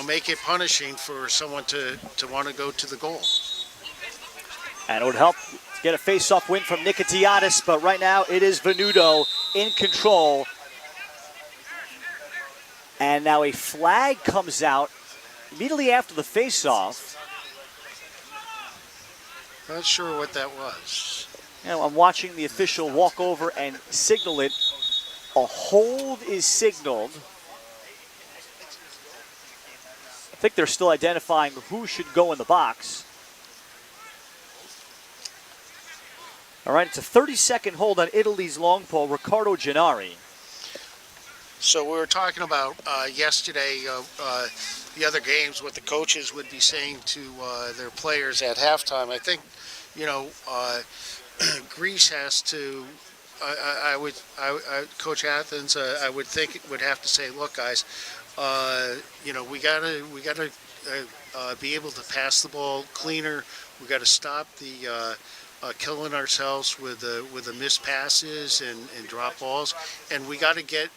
make it punishing for someone to want to go to the goal. And it would help get a face-off win from Nikitiadis, but right now it is Venuto in control. And now a flag comes out immediately after the face-off. Not sure what that was. I'm watching the official walk over and signal it. A hold is signaled. I think they're still identifying who should go in the box. All right, it's a 30-second hold on Italy's long pole, Riccardo Gennari. So we were talking about yesterday, the other games, what the coaches would be saying to their players at halftime. I think, Greece has to. Coach Athens, I would think would have to say, look, guys, we gotta be able to pass the ball cleaner. We got to stop the. Killing ourselves with the missed passes and drop balls, and we got to get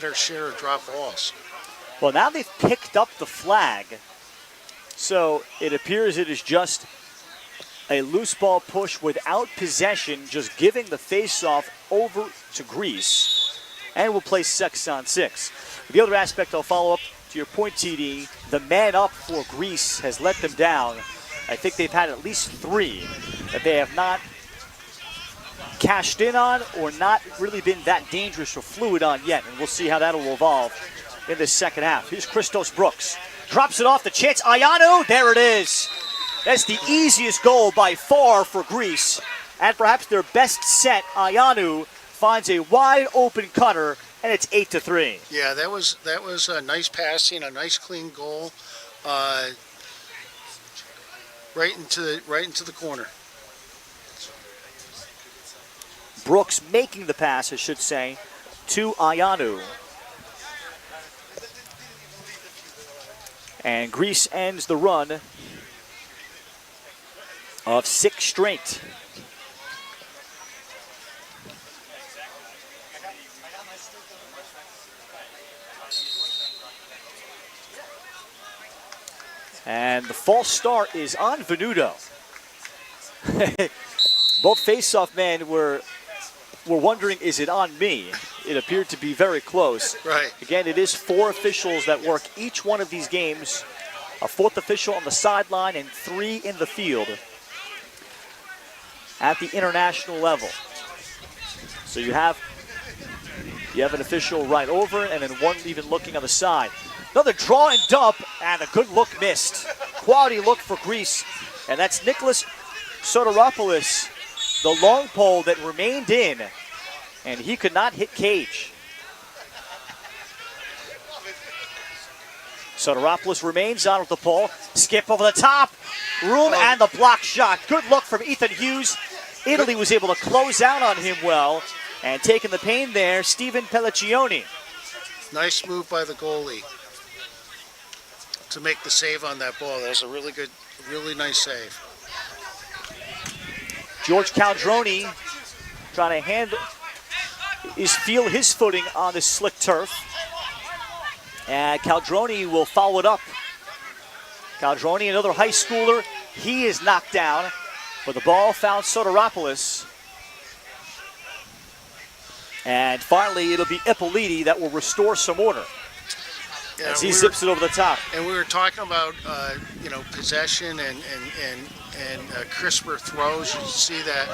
our share of drop balls. Well, now they've picked up the flag, so it appears it is just a loose ball push without possession, just giving the face-off over to Greece, and we'll play 6-on-6. The other aspect I'll follow up to your point, TD, the man up for Greece has let them down. I think they've had at least 3 that they have not cashed in on or not really been that dangerous or fluid on yet. And we'll see how that will evolve in the second half. Here's Christos Brooks. Drops it off the chance. Ayanu, there it is. That's the easiest goal by far for Greece. And perhaps their best set, Ayanu finds a wide open cutter, and it's 8-3. Yeah, that was a nice passing, a nice clean goal. Right into the corner. Brooks making the pass, I should say, to Ayanu. And Greece ends the run of 6 straight. And the false start is on Venuto. Both face-off men were wondering, is it on me? It appeared to be very close. Right. Again, it is 4 officials that work each one of these games. A 4th official on the sideline and 3 in the field at the international level. So you have an official right over and then 1 even looking on the side. Another draw and dump, and a good look missed. Quality look for Greece, and that's Nicholas Soteropoulos, the long pole that remained in, and he could not hit cage. Soteropoulos remains on with the pole. Skip over the top, room, and the block shot. Good look from Ethan Hughes. Italy was able to close out on him well, and taking the pain there, Stephen Pelliccioni. Nice move by the goalie to make the save on that ball. That was a really nice save. George Caldroni trying to feel his footing on this slick turf. And Caldroni will follow it up. Caldroni, another high schooler, he is knocked down, but the ball found Soteropoulos. And finally, it'll be Ippoliti that will restore some order as he zips it over the top. And we were talking about, possession and crisper throws. You see that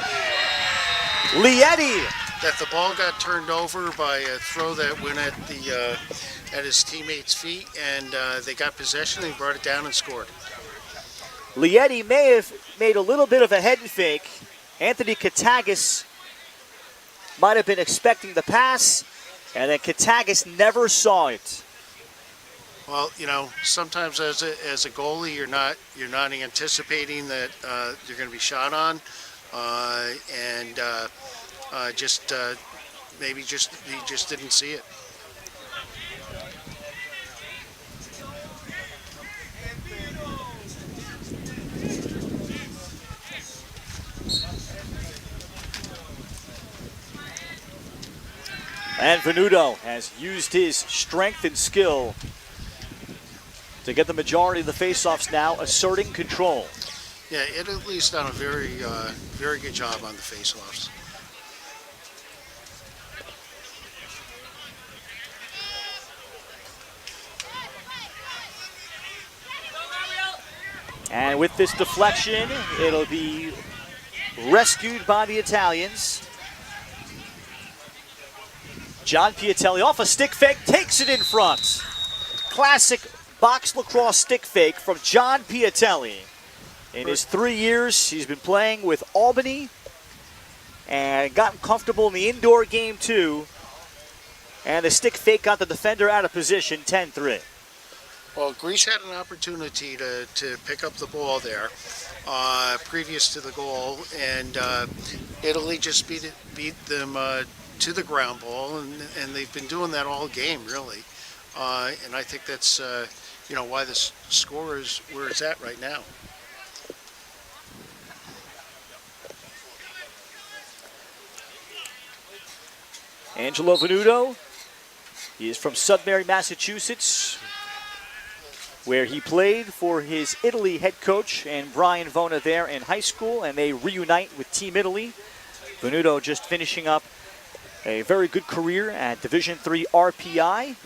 Lietti! That the ball got turned over by a throw that went at his teammate's feet, and they got possession. They brought it down and scored. Lietti may have made a little bit of a head fake. Anthony Katagis might have been expecting the pass, and then Katagis never saw it. Well, sometimes as a goalie, you're not anticipating that you're going to be shot on, maybe he just didn't see it. And Venuto has used his strength and skill to get the majority of the faceoffs now, asserting control. Yeah, it at least done a very good job on the faceoffs. And with this deflection, it'll be rescued by the Italians. John Piatelli off a stick fake, takes it in front. Classic box lacrosse stick fake from John Piatelli. In his 3 years, he's been playing with Albany and gotten comfortable in the indoor game too. And the stick fake got the defender out of position, 10-3. Well, Greece had an opportunity to pick up the ball there previous to the goal, and Italy just beat them to the ground ball, and they've been doing that all game, really. And I think that's why the score is where it's at right now. Angelo Venuto, he is from Sudbury, Massachusetts, where he played for his Italy head coach and Brian Vona there in high school, and they reunite with Team Italy. Venuto just finishing up a very good career at Division III RPI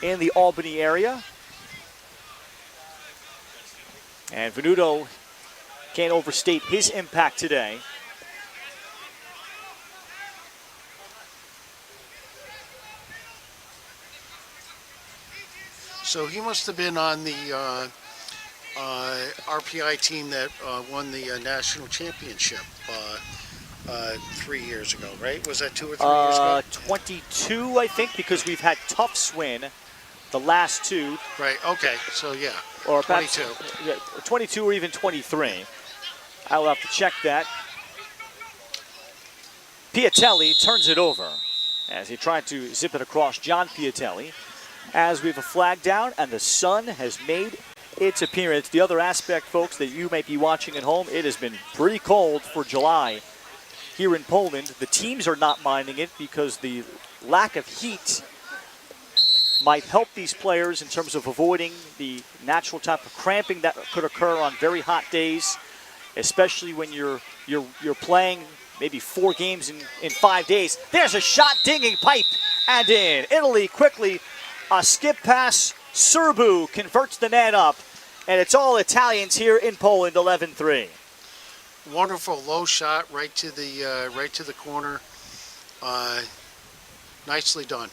in the Albany area. And Venuto can't overstate his impact today. So he must have been on the RPI team that won the national championship 3 years ago, right? Was that 2 or 3 years ago? 22, I think, because we've had Tufts win the last two. Right, okay, so yeah, or 22. Perhaps, 22 or even 23. I'll have to check that. Piatelli turns it over as he tried to zip it across John Piatelli. As we have a flag down, and the sun has made its appearance. The other aspect, folks, that you might be watching at home, it has been pretty cold for July here in Poland. The teams are not minding it because the lack of heat might help these players in terms of avoiding the natural type of cramping that could occur on very hot days, especially when you're playing maybe 4 games in 5 days. There's a shot, dinging pipe, and in. Italy quickly. A skip pass, Serbu converts the net up, and it's all Italians here in Poland, 11-3. Wonderful low shot right to the corner. Nicely done.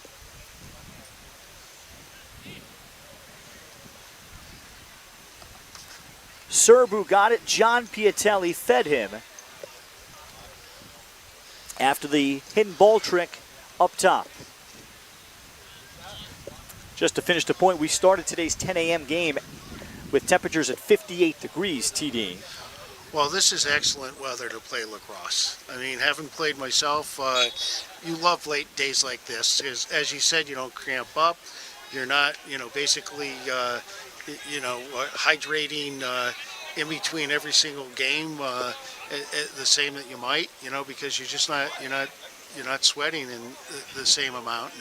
Serbu got it. John Piatelli fed him after the hidden ball trick up top. Just to finish the point, we started today's 10 a.m. game with temperatures at 58 degrees, TD. Well, this is excellent weather to play lacrosse. I mean, having played myself, you love late days like this. As you said, you don't cramp up. You're not, basically, hydrating in between every single game the same that you might, because you're not sweating in the same amount,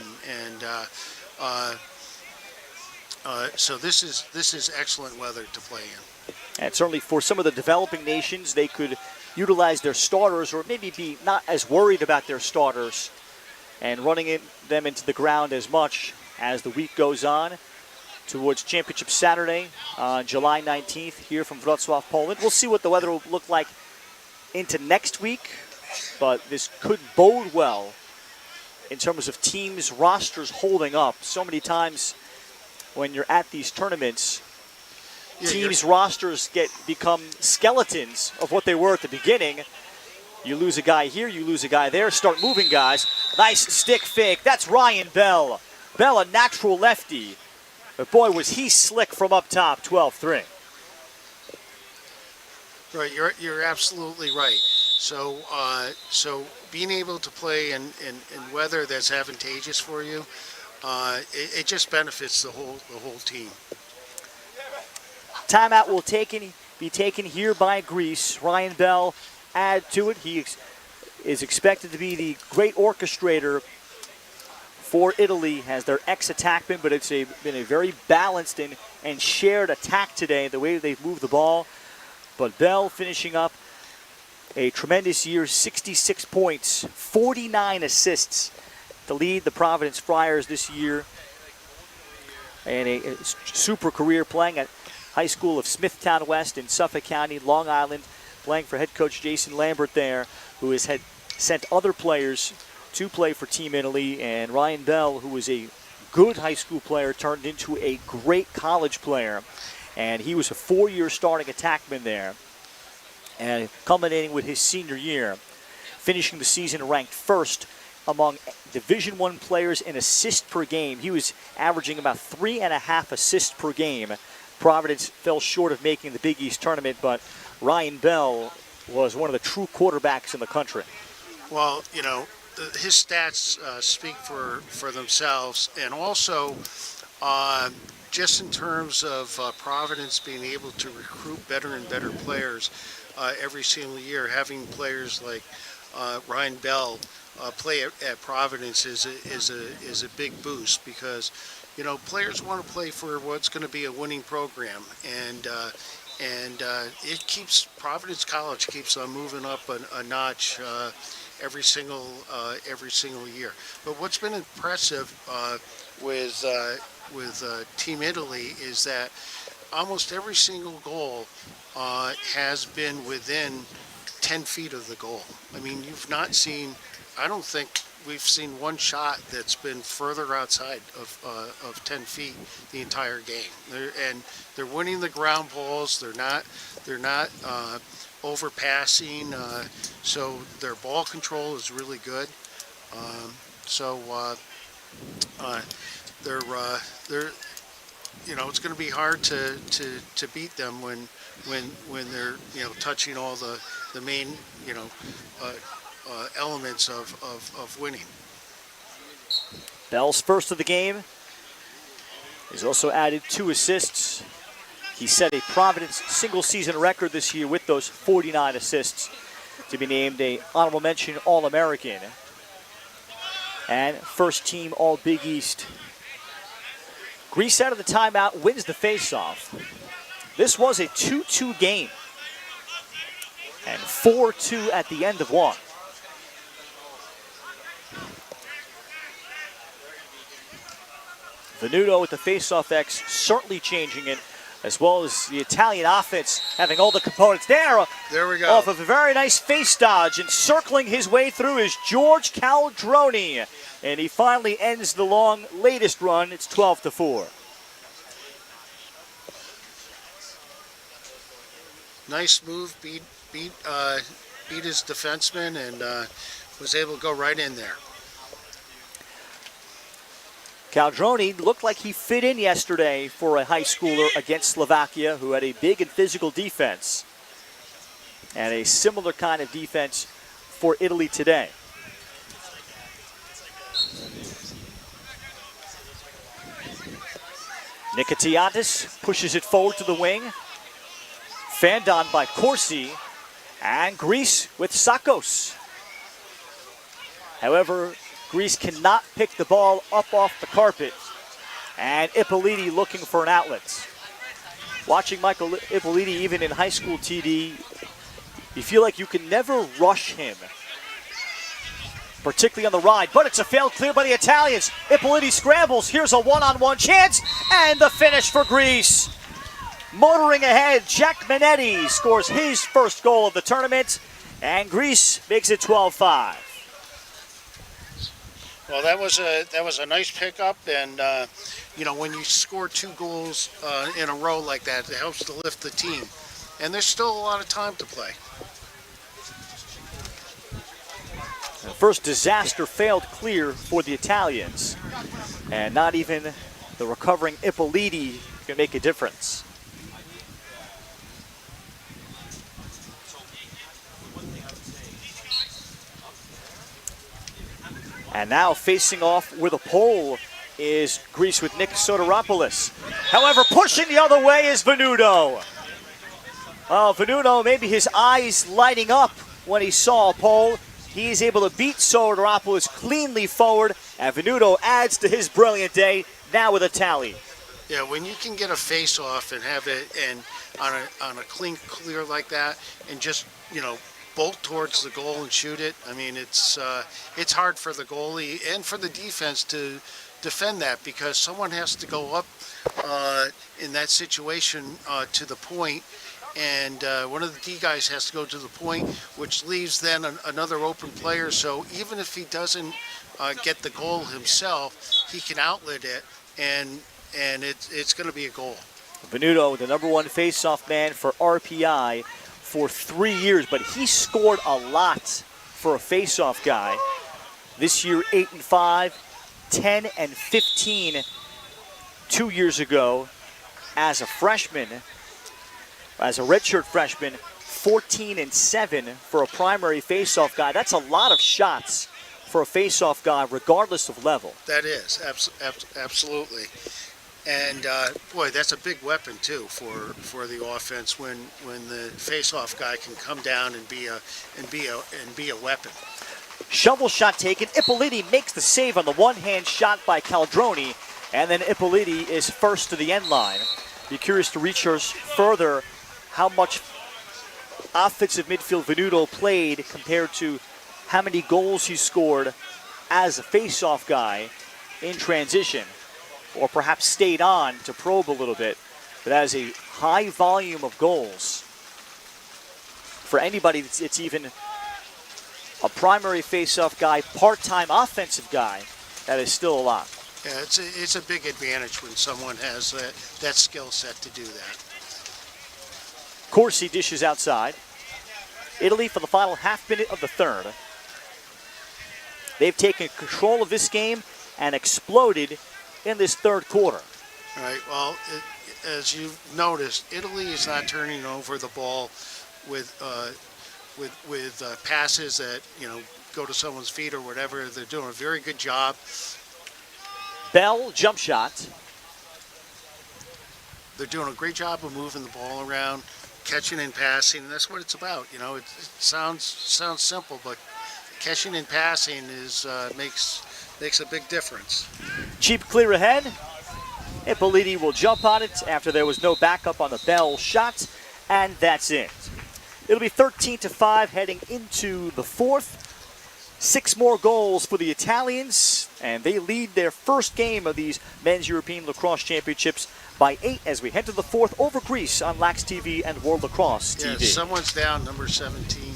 so this is excellent weather to play in. And certainly for some of the developing nations, they could utilize their starters or maybe be not as worried about their starters and running them into the ground as much as the week goes on towards Championship Saturday on July 19th here from Wroclaw, Poland. We'll see what the weather will look like into next week, but this could bode well in terms of teams' rosters holding up. So many times when you're at these tournaments, teams' rosters become skeletons of what they were at the beginning. You lose a guy here, you lose a guy there, start moving guys. Nice stick fake. That's Ryan Bell. Bell, a natural lefty. But boy, was he slick from up top, 12-3. Right, you're absolutely right. So being able to play in weather that's advantageous for you, it just benefits the whole team. Timeout will be taken here by Greece. Ryan Bell add to it. He is expected to be the great orchestrator for Italy as their ex-attackman, but it's been a very balanced and shared attack today, the way they've moved the ball. But Bell finishing up a tremendous year, 66 points, 49 assists to lead the Providence Friars this year. And a super career playing at High School of Smithtown West in Suffolk County, Long Island, playing for head coach Jason Lambert there, who has sent other players to play for Team Italy. And Ryan Bell, who was a good high school player, turned into a great college player. And he was a 4-year starting attackman there, and culminating with his senior year, finishing the season ranked first among Division I players in assists per game. He was averaging about 3.5 assists per game. Providence fell short of making the Big East tournament, but Ryan Bell was one of the true quarterbacks in the country. Well, his stats speak for themselves, and also just in terms of Providence being able to recruit better and better players every single year, having players like Ryan Bell play at Providence is a big boost, because players want to play for what's going to be a winning program, and it keeps Providence College keeps on moving up a notch every single year. But what's been impressive with Team Italy is that almost every single goal has been within 10 feet of the goal. I mean, I don't think we've seen one shot that's been further outside of 10 feet the entire game. They're winning the ground balls. They're not overpassing. So their ball control is really good. It's going to be hard to beat them when they're touching all the main elements of winning. Bell's first of the game. He's also added 2 assists. He set a Providence single season record this year with those 49 assists to be named a honorable mention All-American and first team All Big East. Greece out of the timeout, wins the faceoff. This was a 2-2 game and 4-2 at the end of one. Venuto with the faceoff X certainly changing it, as well as the Italian offense having all the components. There we go. Off of a very nice face dodge, and circling his way through is George Caldroni. And he finally ends the long latest run. It's 12-4. Nice move, beat his defenseman, and was able to go right in there. Caldroni looked like he fit in yesterday for a high schooler against Slovakia, who had a big and physical defense, and a similar kind of defense for Italy today. Nikitiadis pushes it forward to the wing. fanned on by Corsi, and Greece with Sakos. However, Greece cannot pick the ball up off the carpet, and Ippoliti looking for an outlet. Watching Michael Ippoliti even in high school TD, you feel like you can never rush him, particularly on the ride, but it's a failed clear by the Italians. Ippoliti scrambles, here's a one-on-one chance, and the finish for Greece. Motoring ahead, Jack Minetti scores his first goal of the tournament, and Greece makes it 12-5. Well, that was a nice pickup, and when you score 2 goals in a row like that, it helps to lift the team. And there's still a lot of time to play. The first disaster failed clear for the Italians, and not even the recovering Ippoliti can make a difference. And now facing off with a pole is Greece with Nick Soteropoulos. However, pushing the other way is Venuto. Oh, Venuto, maybe his eyes lighting up when he saw a pole. He's able to beat Soteropoulos cleanly forward, and Venuto adds to his brilliant day, now with a tally. Yeah, when you can get a face-off and have it and on a clean clear like that, and just bolt towards the goal and shoot it. I mean, it's hard for the goalie and for the defense to defend that, because someone has to go up in that situation to the point, and one of the D guys has to go to the point, which leaves then another open player. So even if he doesn't get the goal himself, he can outlet it, and it's going to be a goal. Venuto, the number 1 face-off man for RPI for 3 years, but he scored a lot for a face-off guy. This year, 8-5, 10 and 15 2 years ago as a freshman, as a redshirt freshman, 14-7 for a primary face-off guy. That's a lot of shots for a face-off guy, regardless of level. That is, absolutely. And boy, that's a big weapon too for the offense when the face-off guy can come down and be a weapon. Shovel shot taken. Ippoliti makes the save on the one-hand shot by Caldroni, and then Ippoliti is first to the end line. Be curious to research further how much offensive midfield Venuto played compared to how many goals he scored as a face-off guy in transition, or perhaps stayed on to probe a little bit. But as a high volume of goals, for anybody that's even a primary face-off guy, part-time offensive guy, that is still a lot. Yeah, it's a big advantage when someone has that skill set to do that. Corsi dishes outside. Italy for the final half minute of the third. They've taken control of this game and exploded in this third quarter. All right, well, as you've noticed, Italy is not turning over the ball with passes that go to someone's feet or whatever. They're doing a very good job. Bell, jump shot. They're doing a great job of moving the ball around, catching and passing, and that's what it's about. It sounds simple, but catching and passing is makes a big difference. Cheap clear ahead. Ippoliti will jump on it after there was no backup on the Bell shot, and that's it. It'll be 13-5 heading into the fourth. 6 more goals for the Italians, and they lead their first game of these Men's European Lacrosse Championships by 8 as we head to the fourth over Greece on Lax TV and World Lacrosse TV. Yeah, someone's down, number 17.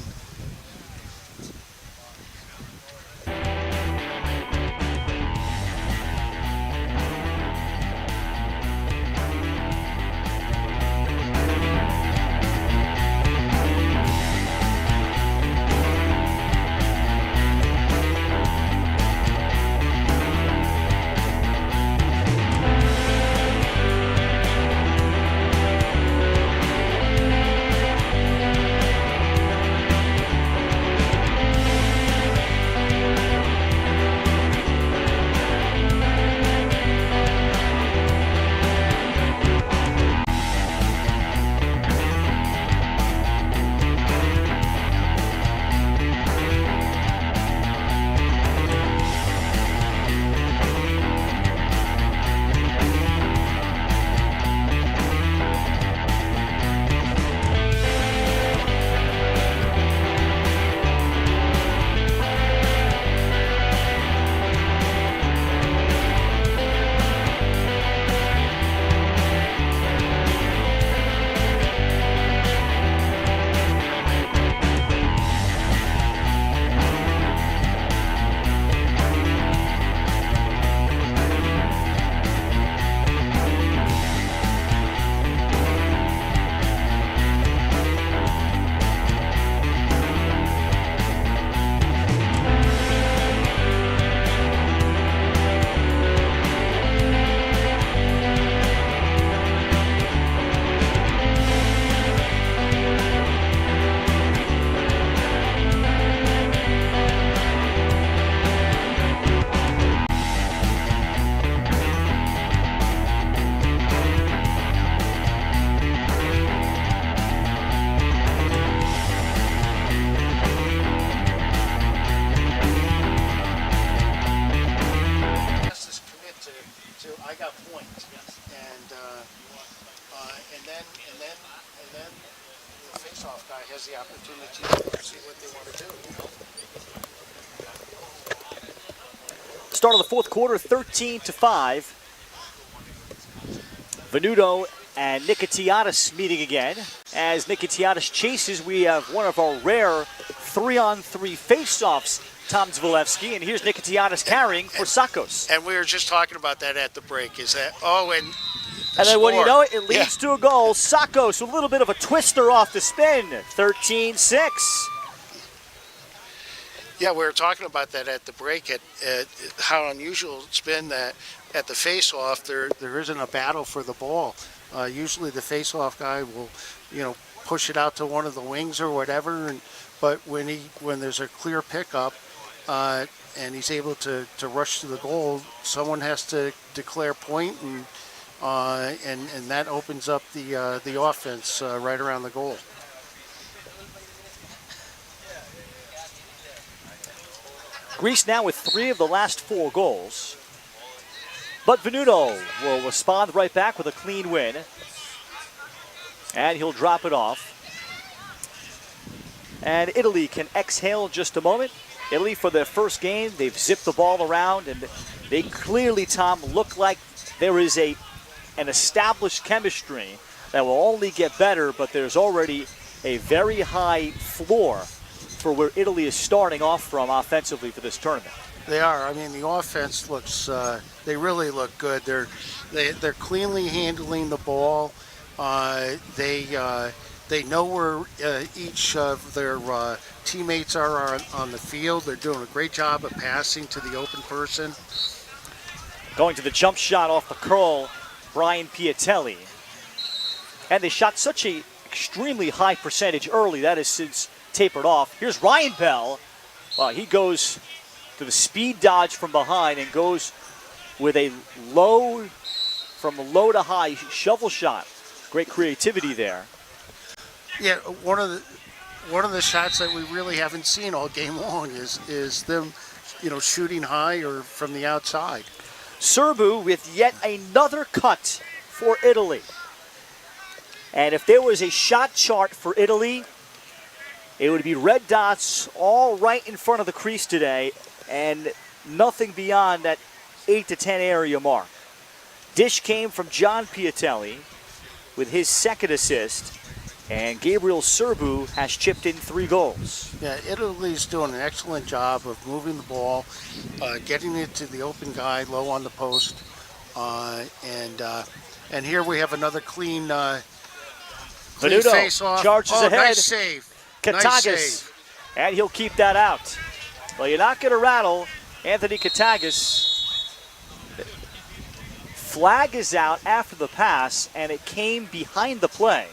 then the face-off guy has the opportunity to see what they want to do. Start of the fourth quarter, 13-5. Venuto and Nikitiadis meeting again. As Nikitiadis chases, we have one of our rare 3-on-3 face-offs, Tom Zvalewski, and here's Nikitiadis carrying for Sakos. And we were just talking about that at the break. Is that And then when you know it, it leads to a goal. Sakos, a little bit of a twister off the spin, 13-6. Yeah, we were talking about that at the break, at how unusual it's been that at the face-off there isn't a battle for the ball. Usually the face-off guy will, push it out to one of the wings or whatever. But when there's a clear pickup and he's able to rush to the goal, someone has to declare point, and that opens up the offense right around the goal. Greece now with 3 of the last 4 goals. But Venuto will respond right back with a clean win. And he'll drop it off. And Italy can exhale just a moment. Italy, for their first game, they've zipped the ball around, and they clearly, Tom, look like there is an established chemistry that will only get better, but there's already a very high floor for where Italy is starting off from offensively for this tournament. They are. I mean, the offense looks. They really look good. They're cleanly handling the ball. They know where each of their teammates are on the field. They're doing a great job of passing to the open person. Going to the jump shot off the curl, Brian Piatelli. And they shot such a extremely high percentage early. That has since tapered off. Here's Ryan Bell. He goes to the speed dodge from behind and goes with a from low to high shovel shot. Great creativity there. Yeah, one of the shots that we really haven't seen all game long is them, shooting high or from the outside. Serbu with yet another cut for Italy. And if there was a shot chart for Italy, it would be red dots all right in front of the crease today and nothing beyond that 8 to 10 area mark. Dish came from John Piatelli with his second assist, and Gabriel Serbu has chipped in 3 goals. Yeah, Italy's doing an excellent job of moving the ball, getting it to the open guy low on the post, and here we have another clean face-off. Charges ahead. Nice save. Katagas, nice save. And he'll keep that out. Well, you're not going to rattle Anthony Katagas. Flag is out after the pass, and it came behind the play.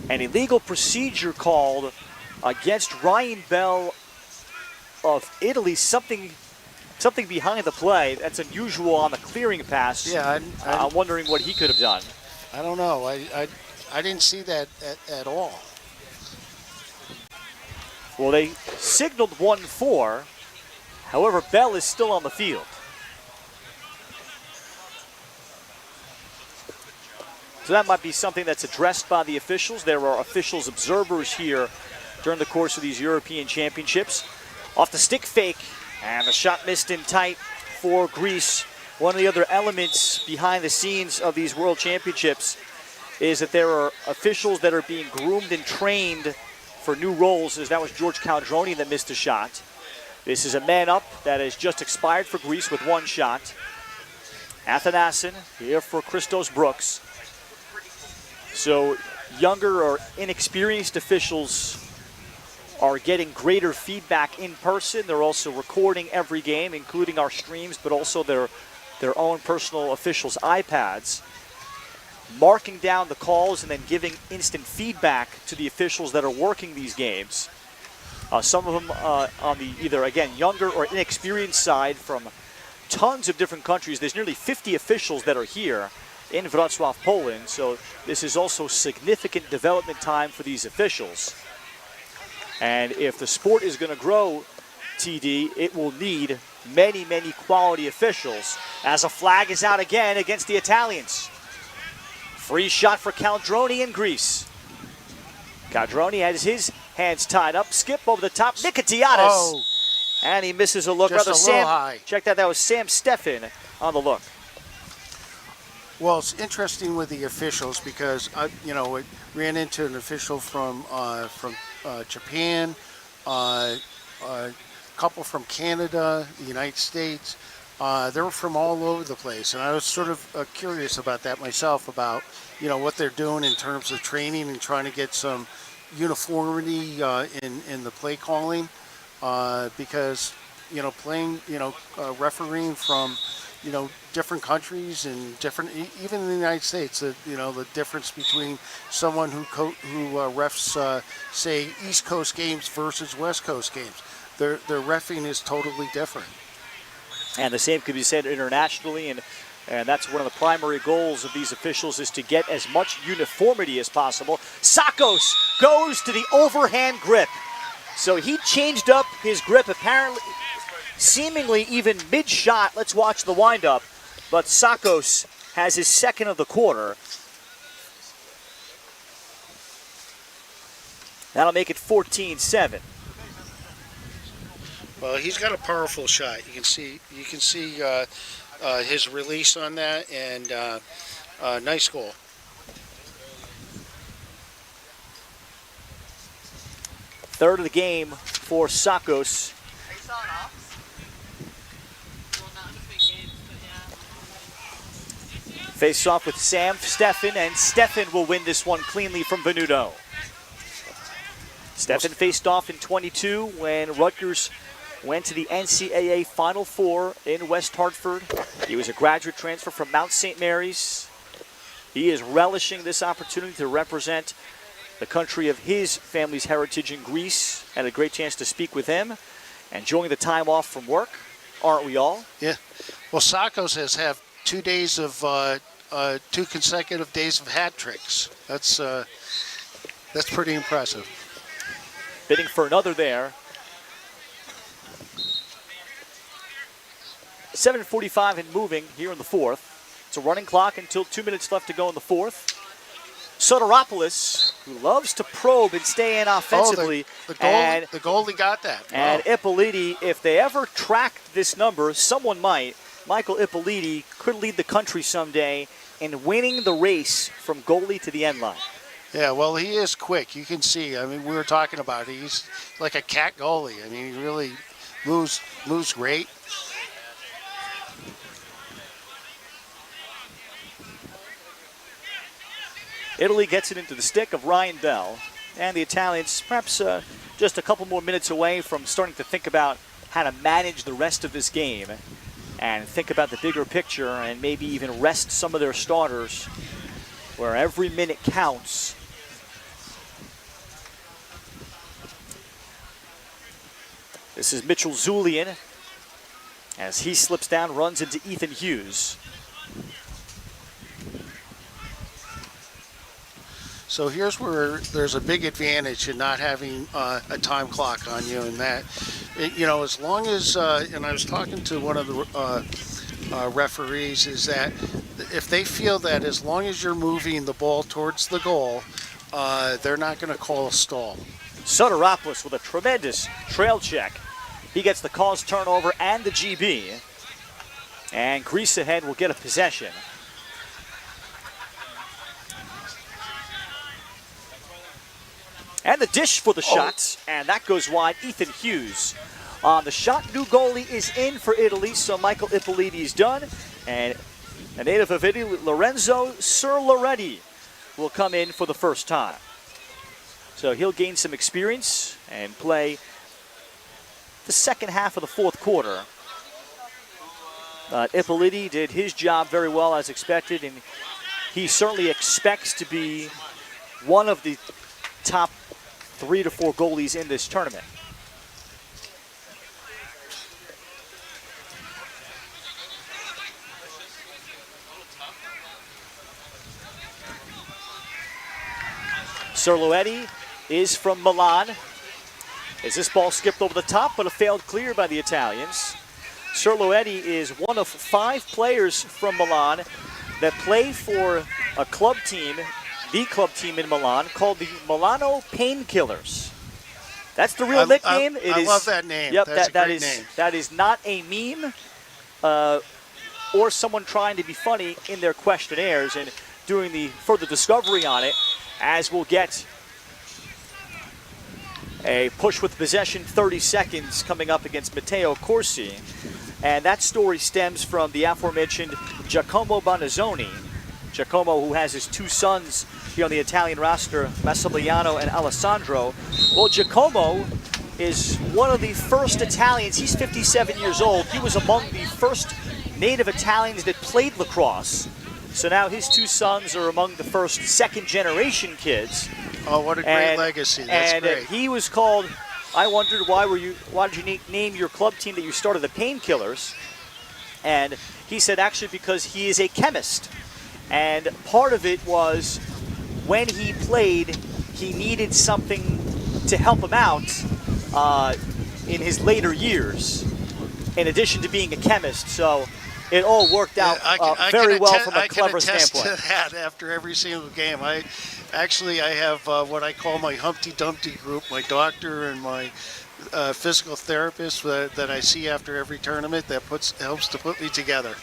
An illegal procedure called against Ryan Bell of Italy. Something behind the play. That's unusual on the clearing pass. Yeah, I'm wondering what he could have done. I don't know. I didn't see that at all. Well, they signaled 1-4. However, Bell is still on the field. So that might be something that's addressed by the officials. There are officials, observers here during the course of these European Championships. Off the stick fake, and the shot missed in tight for Greece. One of the other elements behind the scenes of these World Championships is that there are officials that are being groomed and trained for new roles, as that was George Caldroni that missed a shot. This is a man up that has just expired for Greece with 1 shot. Athanasin here for Christos Brooks. So younger or inexperienced officials are getting greater feedback in person. They're also recording every game, including our streams, but also their own personal officials' iPads, marking down the calls and then giving instant feedback to the officials that are working these games. Some of them on the either, again, younger or inexperienced side from tons of different countries. There's nearly 50 officials that are here in Wroclaw, Poland, so this is also significant development time for these officials. And if the sport is going to grow, TD, it will need many, many quality officials as a flag is out again against the Italians. Free shot for Caldroni in Greece. Caldroni has his hands tied up. Skip over the top. Nicotiotis. Oh, And he misses a look. just a Rather, little high. Check that was Sam Steffen on the look. Well, it's interesting with the officials because I ran into an official from Japan, a couple from Canada, the United States. They were from all over the place, and I was sort of curious about that myself, about what they're doing in terms of training and trying to get some uniformity in the play calling, because playing refereeing from different countries and different, even in the United States, the difference between someone who refs say East Coast games versus West Coast games, their reffing is totally different. And the same could be said internationally, and that's one of the primary goals of these officials, is to get as much uniformity as possible. Sakos goes to the overhand grip. So he changed up his grip, apparently, seemingly even mid-shot. Let's watch the windup. But Sakos has his second of the quarter. That'll make it 14-7. Well, he's got a powerful shot. You can see his release on that, and nice goal. Third of the game for Sakos. Face off with Sam Steffen, and Steffen will win this one cleanly from Venuto. Steffen faced off in 22 when Rutgers went to the NCAA Final Four in West Hartford. He was a graduate transfer from Mount St. Mary's. He is relishing this opportunity to represent the country of his family's heritage in Greece. Had a great chance to speak with him. Enjoying the time off from work, aren't we all? Yeah. Well, Sakos has had 2 days of 2 consecutive days of hat tricks. That's pretty impressive. Bidding for another there. 7:45 and moving here in the fourth. It's a running clock until 2 minutes left to go in the fourth. Soteropoulos, who loves to probe and stay in offensively. The goalie got that. And Ippoliti, if they ever tracked this number, someone might. Michael Ippoliti could lead the country someday in winning the race from goalie to the end line. Yeah, well, he is quick. You can see. I mean, we were talking about it. He's like a cat goalie. I mean, he really moves great. Italy gets it into the stick of Ryan Bell. And the Italians, perhaps just a couple more minutes away from starting to think about how to manage the rest of this game and think about the bigger picture and maybe even rest some of their starters where every minute counts. This is Mitchell Zulian as he slips down, runs into Ethan Hughes. So here's where there's a big advantage in not having a time clock on you, and that, as long as, and I was talking to one of the referees, is that if they feel that as long as you're moving the ball towards the goal, they're not going to call a stall. Soteropoulos with a tremendous trail check. He gets the caused turnover and the GB. And Greece ahead will get a possession. And the dish for the shots, and that goes wide. Ethan Hughes on the shot. New goalie is in for Italy, so Michael Ippoliti is done. And a native of Italy, Lorenzo Surloretti, will come in for the first time. So he'll gain some experience and play the second half of the fourth quarter. Ippoliti did his job very well as expected, and he certainly expects to be one of the top 3 to 4 goalies in this tournament. Surloetti is from Milan. As this ball skipped over the top, but a failed clear by the Italians. Serloetti is one of 5 players from Milan that play for a club team, the club team in Milan, called the Milano Painkillers. That's the real nickname. I love that name. Yep, That's a great is, name. that is not a meme or someone trying to be funny in their questionnaires and doing the further discovery on it, as we'll get a push with possession, 30 seconds coming up against Matteo Corsi. And that story stems from the aforementioned Giacomo Bonazzoni. Giacomo, who has his 2 sons here on the Italian roster, Massimiliano and Alessandro. Well, Giacomo is one of the first Italians. He's 57 years old. He was among the first native Italians that played lacrosse. So now his 2 sons are among the first second-generation kids. Oh, what a great legacy. That's great. He was called, I wondered, why did you name your club team that you started the Painkillers? And he said actually because he is a chemist. And part of it was when he played, he needed something to help him out in his later years, in addition to being a chemist. So it all worked out very well from a clever standpoint. I can attest to that after every single game. I have what I call my Humpty Dumpty group, my doctor and my physical therapist that I see after every tournament that helps to put me together.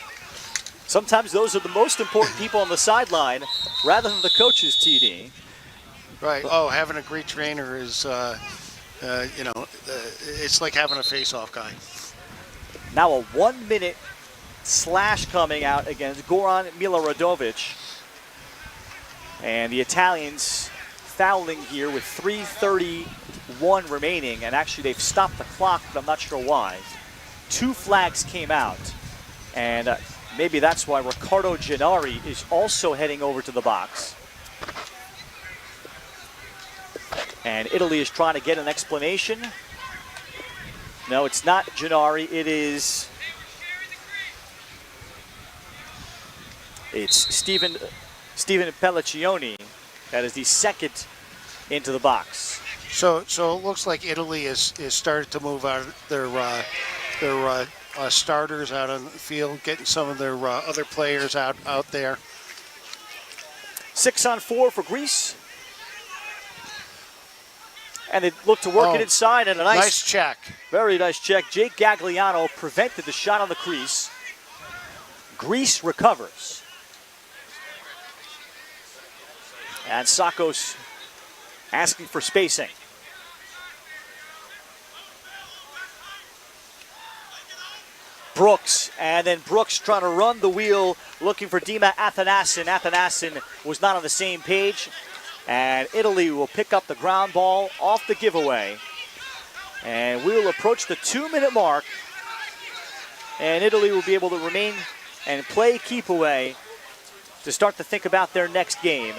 Sometimes those are the most important people on the sideline rather than the coaches, TD. Right. Oh, having a great trainer is, it's like having a face-off guy. Now a 1-minute slash coming out against Goran Miloradovic. And the Italians fouling here with 3:31 remaining. And actually they've stopped the clock, but I'm not sure why. 2 flags came out. And maybe that's why Riccardo Gennari is also heading over to the box. And Italy is trying to get an explanation. No, it's not Gennari, it's Stephen Pelliccioni. That is the second into the box. So it looks like Italy is started to move out their starters out on the field, getting some of their other players out there. 6-on-4 for Greece. And they look to work it inside, and a nice check. Very nice check. Jake Gagliano prevented the shot on the crease. Greece recovers. And Sakos asking for spacing. Brooks, and then Brooks trying to run the wheel, looking for Dima Athanasin. Athanasin was not on the same page. And Italy will pick up the ground ball off the giveaway. And we will approach the 2-minute mark. And Italy will be able to remain and play keep away to start to think about their next game.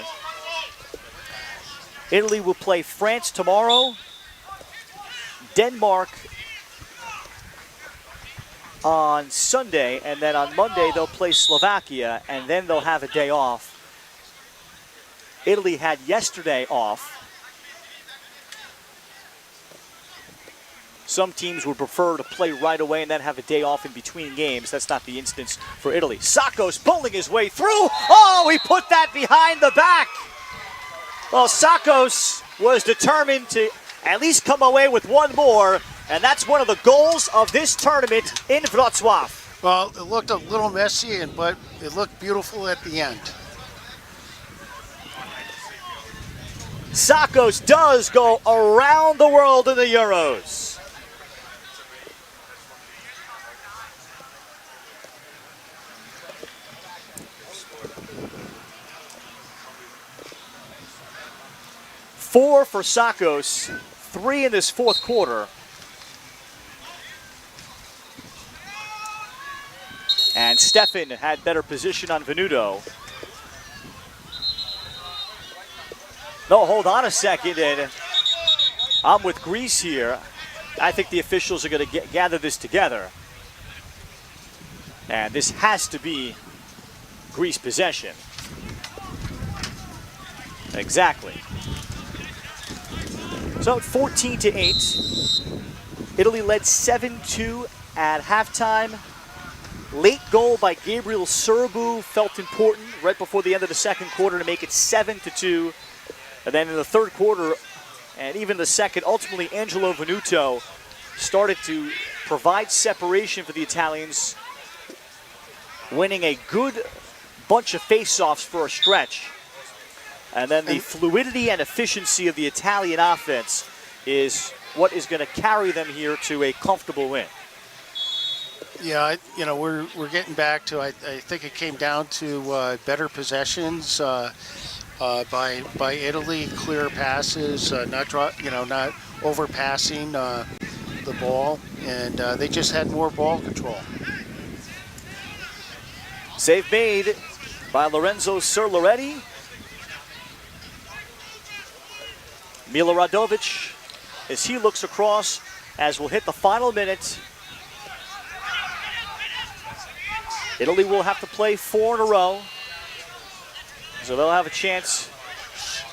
Italy will play France tomorrow, Denmark on Sunday, and then on Monday they'll play Slovakia, and then they'll have a day off. Italy had yesterday off. Some teams would prefer to play right away and then have a day off in between games. That's not the instance for Italy. Sakos bowling his way through. Oh, he put that behind the back. Well, Sakos was determined to at least come away with one more, and that's one of the goals of this tournament in Wroclaw. Well, it looked a little messy, but it looked beautiful at the end. Sakos does go around the world in the Euros. Four for Sakos, 3 in this fourth quarter. And Stefan had better position on Venuto. No, hold on a second, and I'm with Greece here. I think the officials are going to gather this together. And this has to be Greece possession. Exactly. So 14-8. Italy led 7-2 at halftime. Late goal by Gabriel Serbu felt important right before the end of the second quarter to make it 7-2. And then in the third quarter, and even the second, ultimately Angelo Venuto started to provide separation for the Italians, winning a good bunch of face-offs for a stretch. And then the fluidity and efficiency of the Italian offense is what is going to carry them here to a comfortable win. Yeah, we're getting back to. I think it came down to better possessions by Italy, clear passes, not overpassing the ball, and they just had more ball control. Save made by Lorenzo Serloretti. Milo Radovic, as he looks across, as we'll hit the final minute. Italy will have to play 4 in a row, so they'll have a chance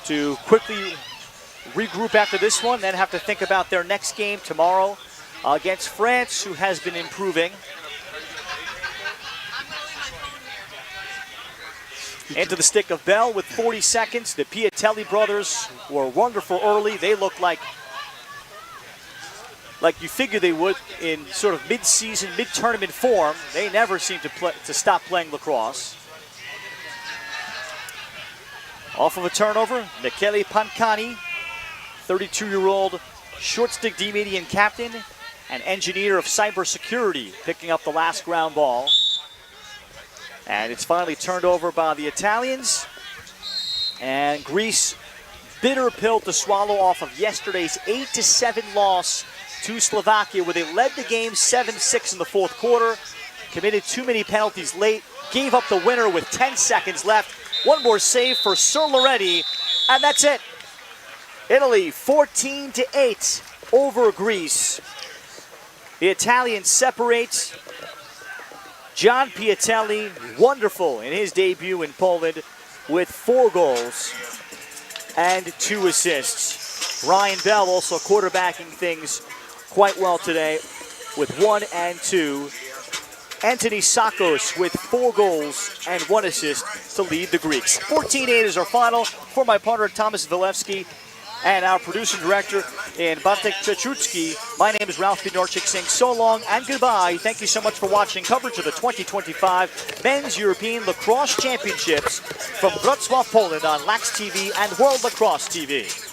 to quickly regroup after this one, then have to think about their next game tomorrow against France, who has been improving. Into the stick of Bell with 40 seconds. The Piatelli brothers were wonderful early. They look like you figure they would in sort of mid-season, mid-tournament form. They never seem to stop playing lacrosse. Off of a turnover, Michele Pancani, 32-year-old short stick D-median captain and engineer of cybersecurity, picking up the last ground ball. And it's finally turned over by the Italians. And Greece, bitter pill to swallow off of yesterday's 8-7 loss to Slovakia, where they led the game 7-6 in the fourth quarter, committed too many penalties late, gave up the winner with 10 seconds left. One more save for Serloretti, and that's it. Italy 14-8 over Greece. The Italians separate. John Piatelli, wonderful in his debut in Poland with 4 goals and 2 assists. Ryan Bell also quarterbacking things quite well today with 1 and 2. Anthony Sakos with 4 goals and 1 assist to lead the Greeks. 14-8 is our final. For my partner Thomas Vilevsky and our producer director in Bartek Czechutski, my name is Ralph Bednarczyk saying so long and goodbye. Thank you so much for watching coverage of the 2025 Men's European Lacrosse Championships from Wroclaw, Poland on Lax TV and World Lacrosse TV.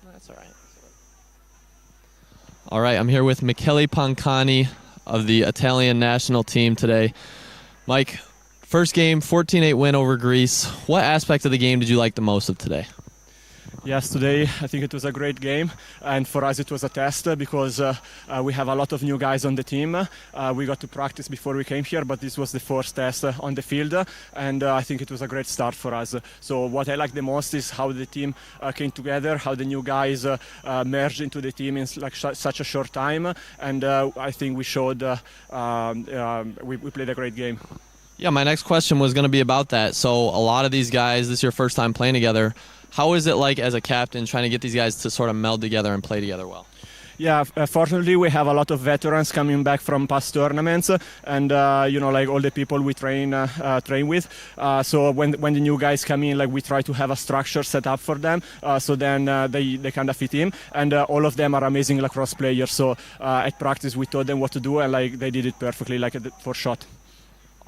That's all right. All right, I'm here with Michele Pancani of the Italian national team today. Mike, first game, 14-8 win over Greece. What aspect of the game did you like the most of today? Yes, today I think it was a great game, and for us it was a test because we have a lot of new guys on the team. We got to practice before we came here, but this was the first test on the field, and I think it was a great start for us. So what I like the most is how the team came together, how the new guys merged into the team in like such a short time, and I think we showed we played a great game. Yeah, my next question was going to be about that. So a lot of these guys, this is your first time playing together. How is it like as a captain trying to get these guys to sort of meld together and play together well? Yeah, fortunately we have a lot of veterans coming back from past tournaments, and like all the people we train with. So when the new guys come in, like we try to have a structure set up for them, so then they kind of fit in. And all of them are amazing lacrosse players. So at practice we told them what to do, and like they did it perfectly, like for shot.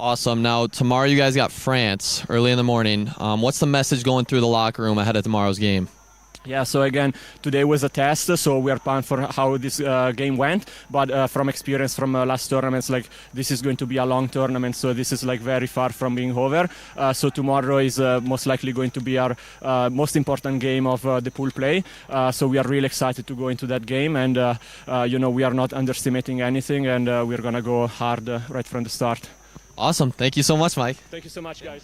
Awesome. Now, tomorrow you guys got France early in the morning. What's the message going through the locker room ahead of tomorrow's game? Yeah, so again, today was a test, so we are pumped for how this game went. But from experience from last tournaments, like this is going to be a long tournament, so this is like very far from being over. So tomorrow is most likely going to be our most important game of the pool play. So we are really excited to go into that game, and we are not underestimating anything, and we're gonna go hard right from the start. Awesome. Thank you so much, Mike. Thank you so much, guys.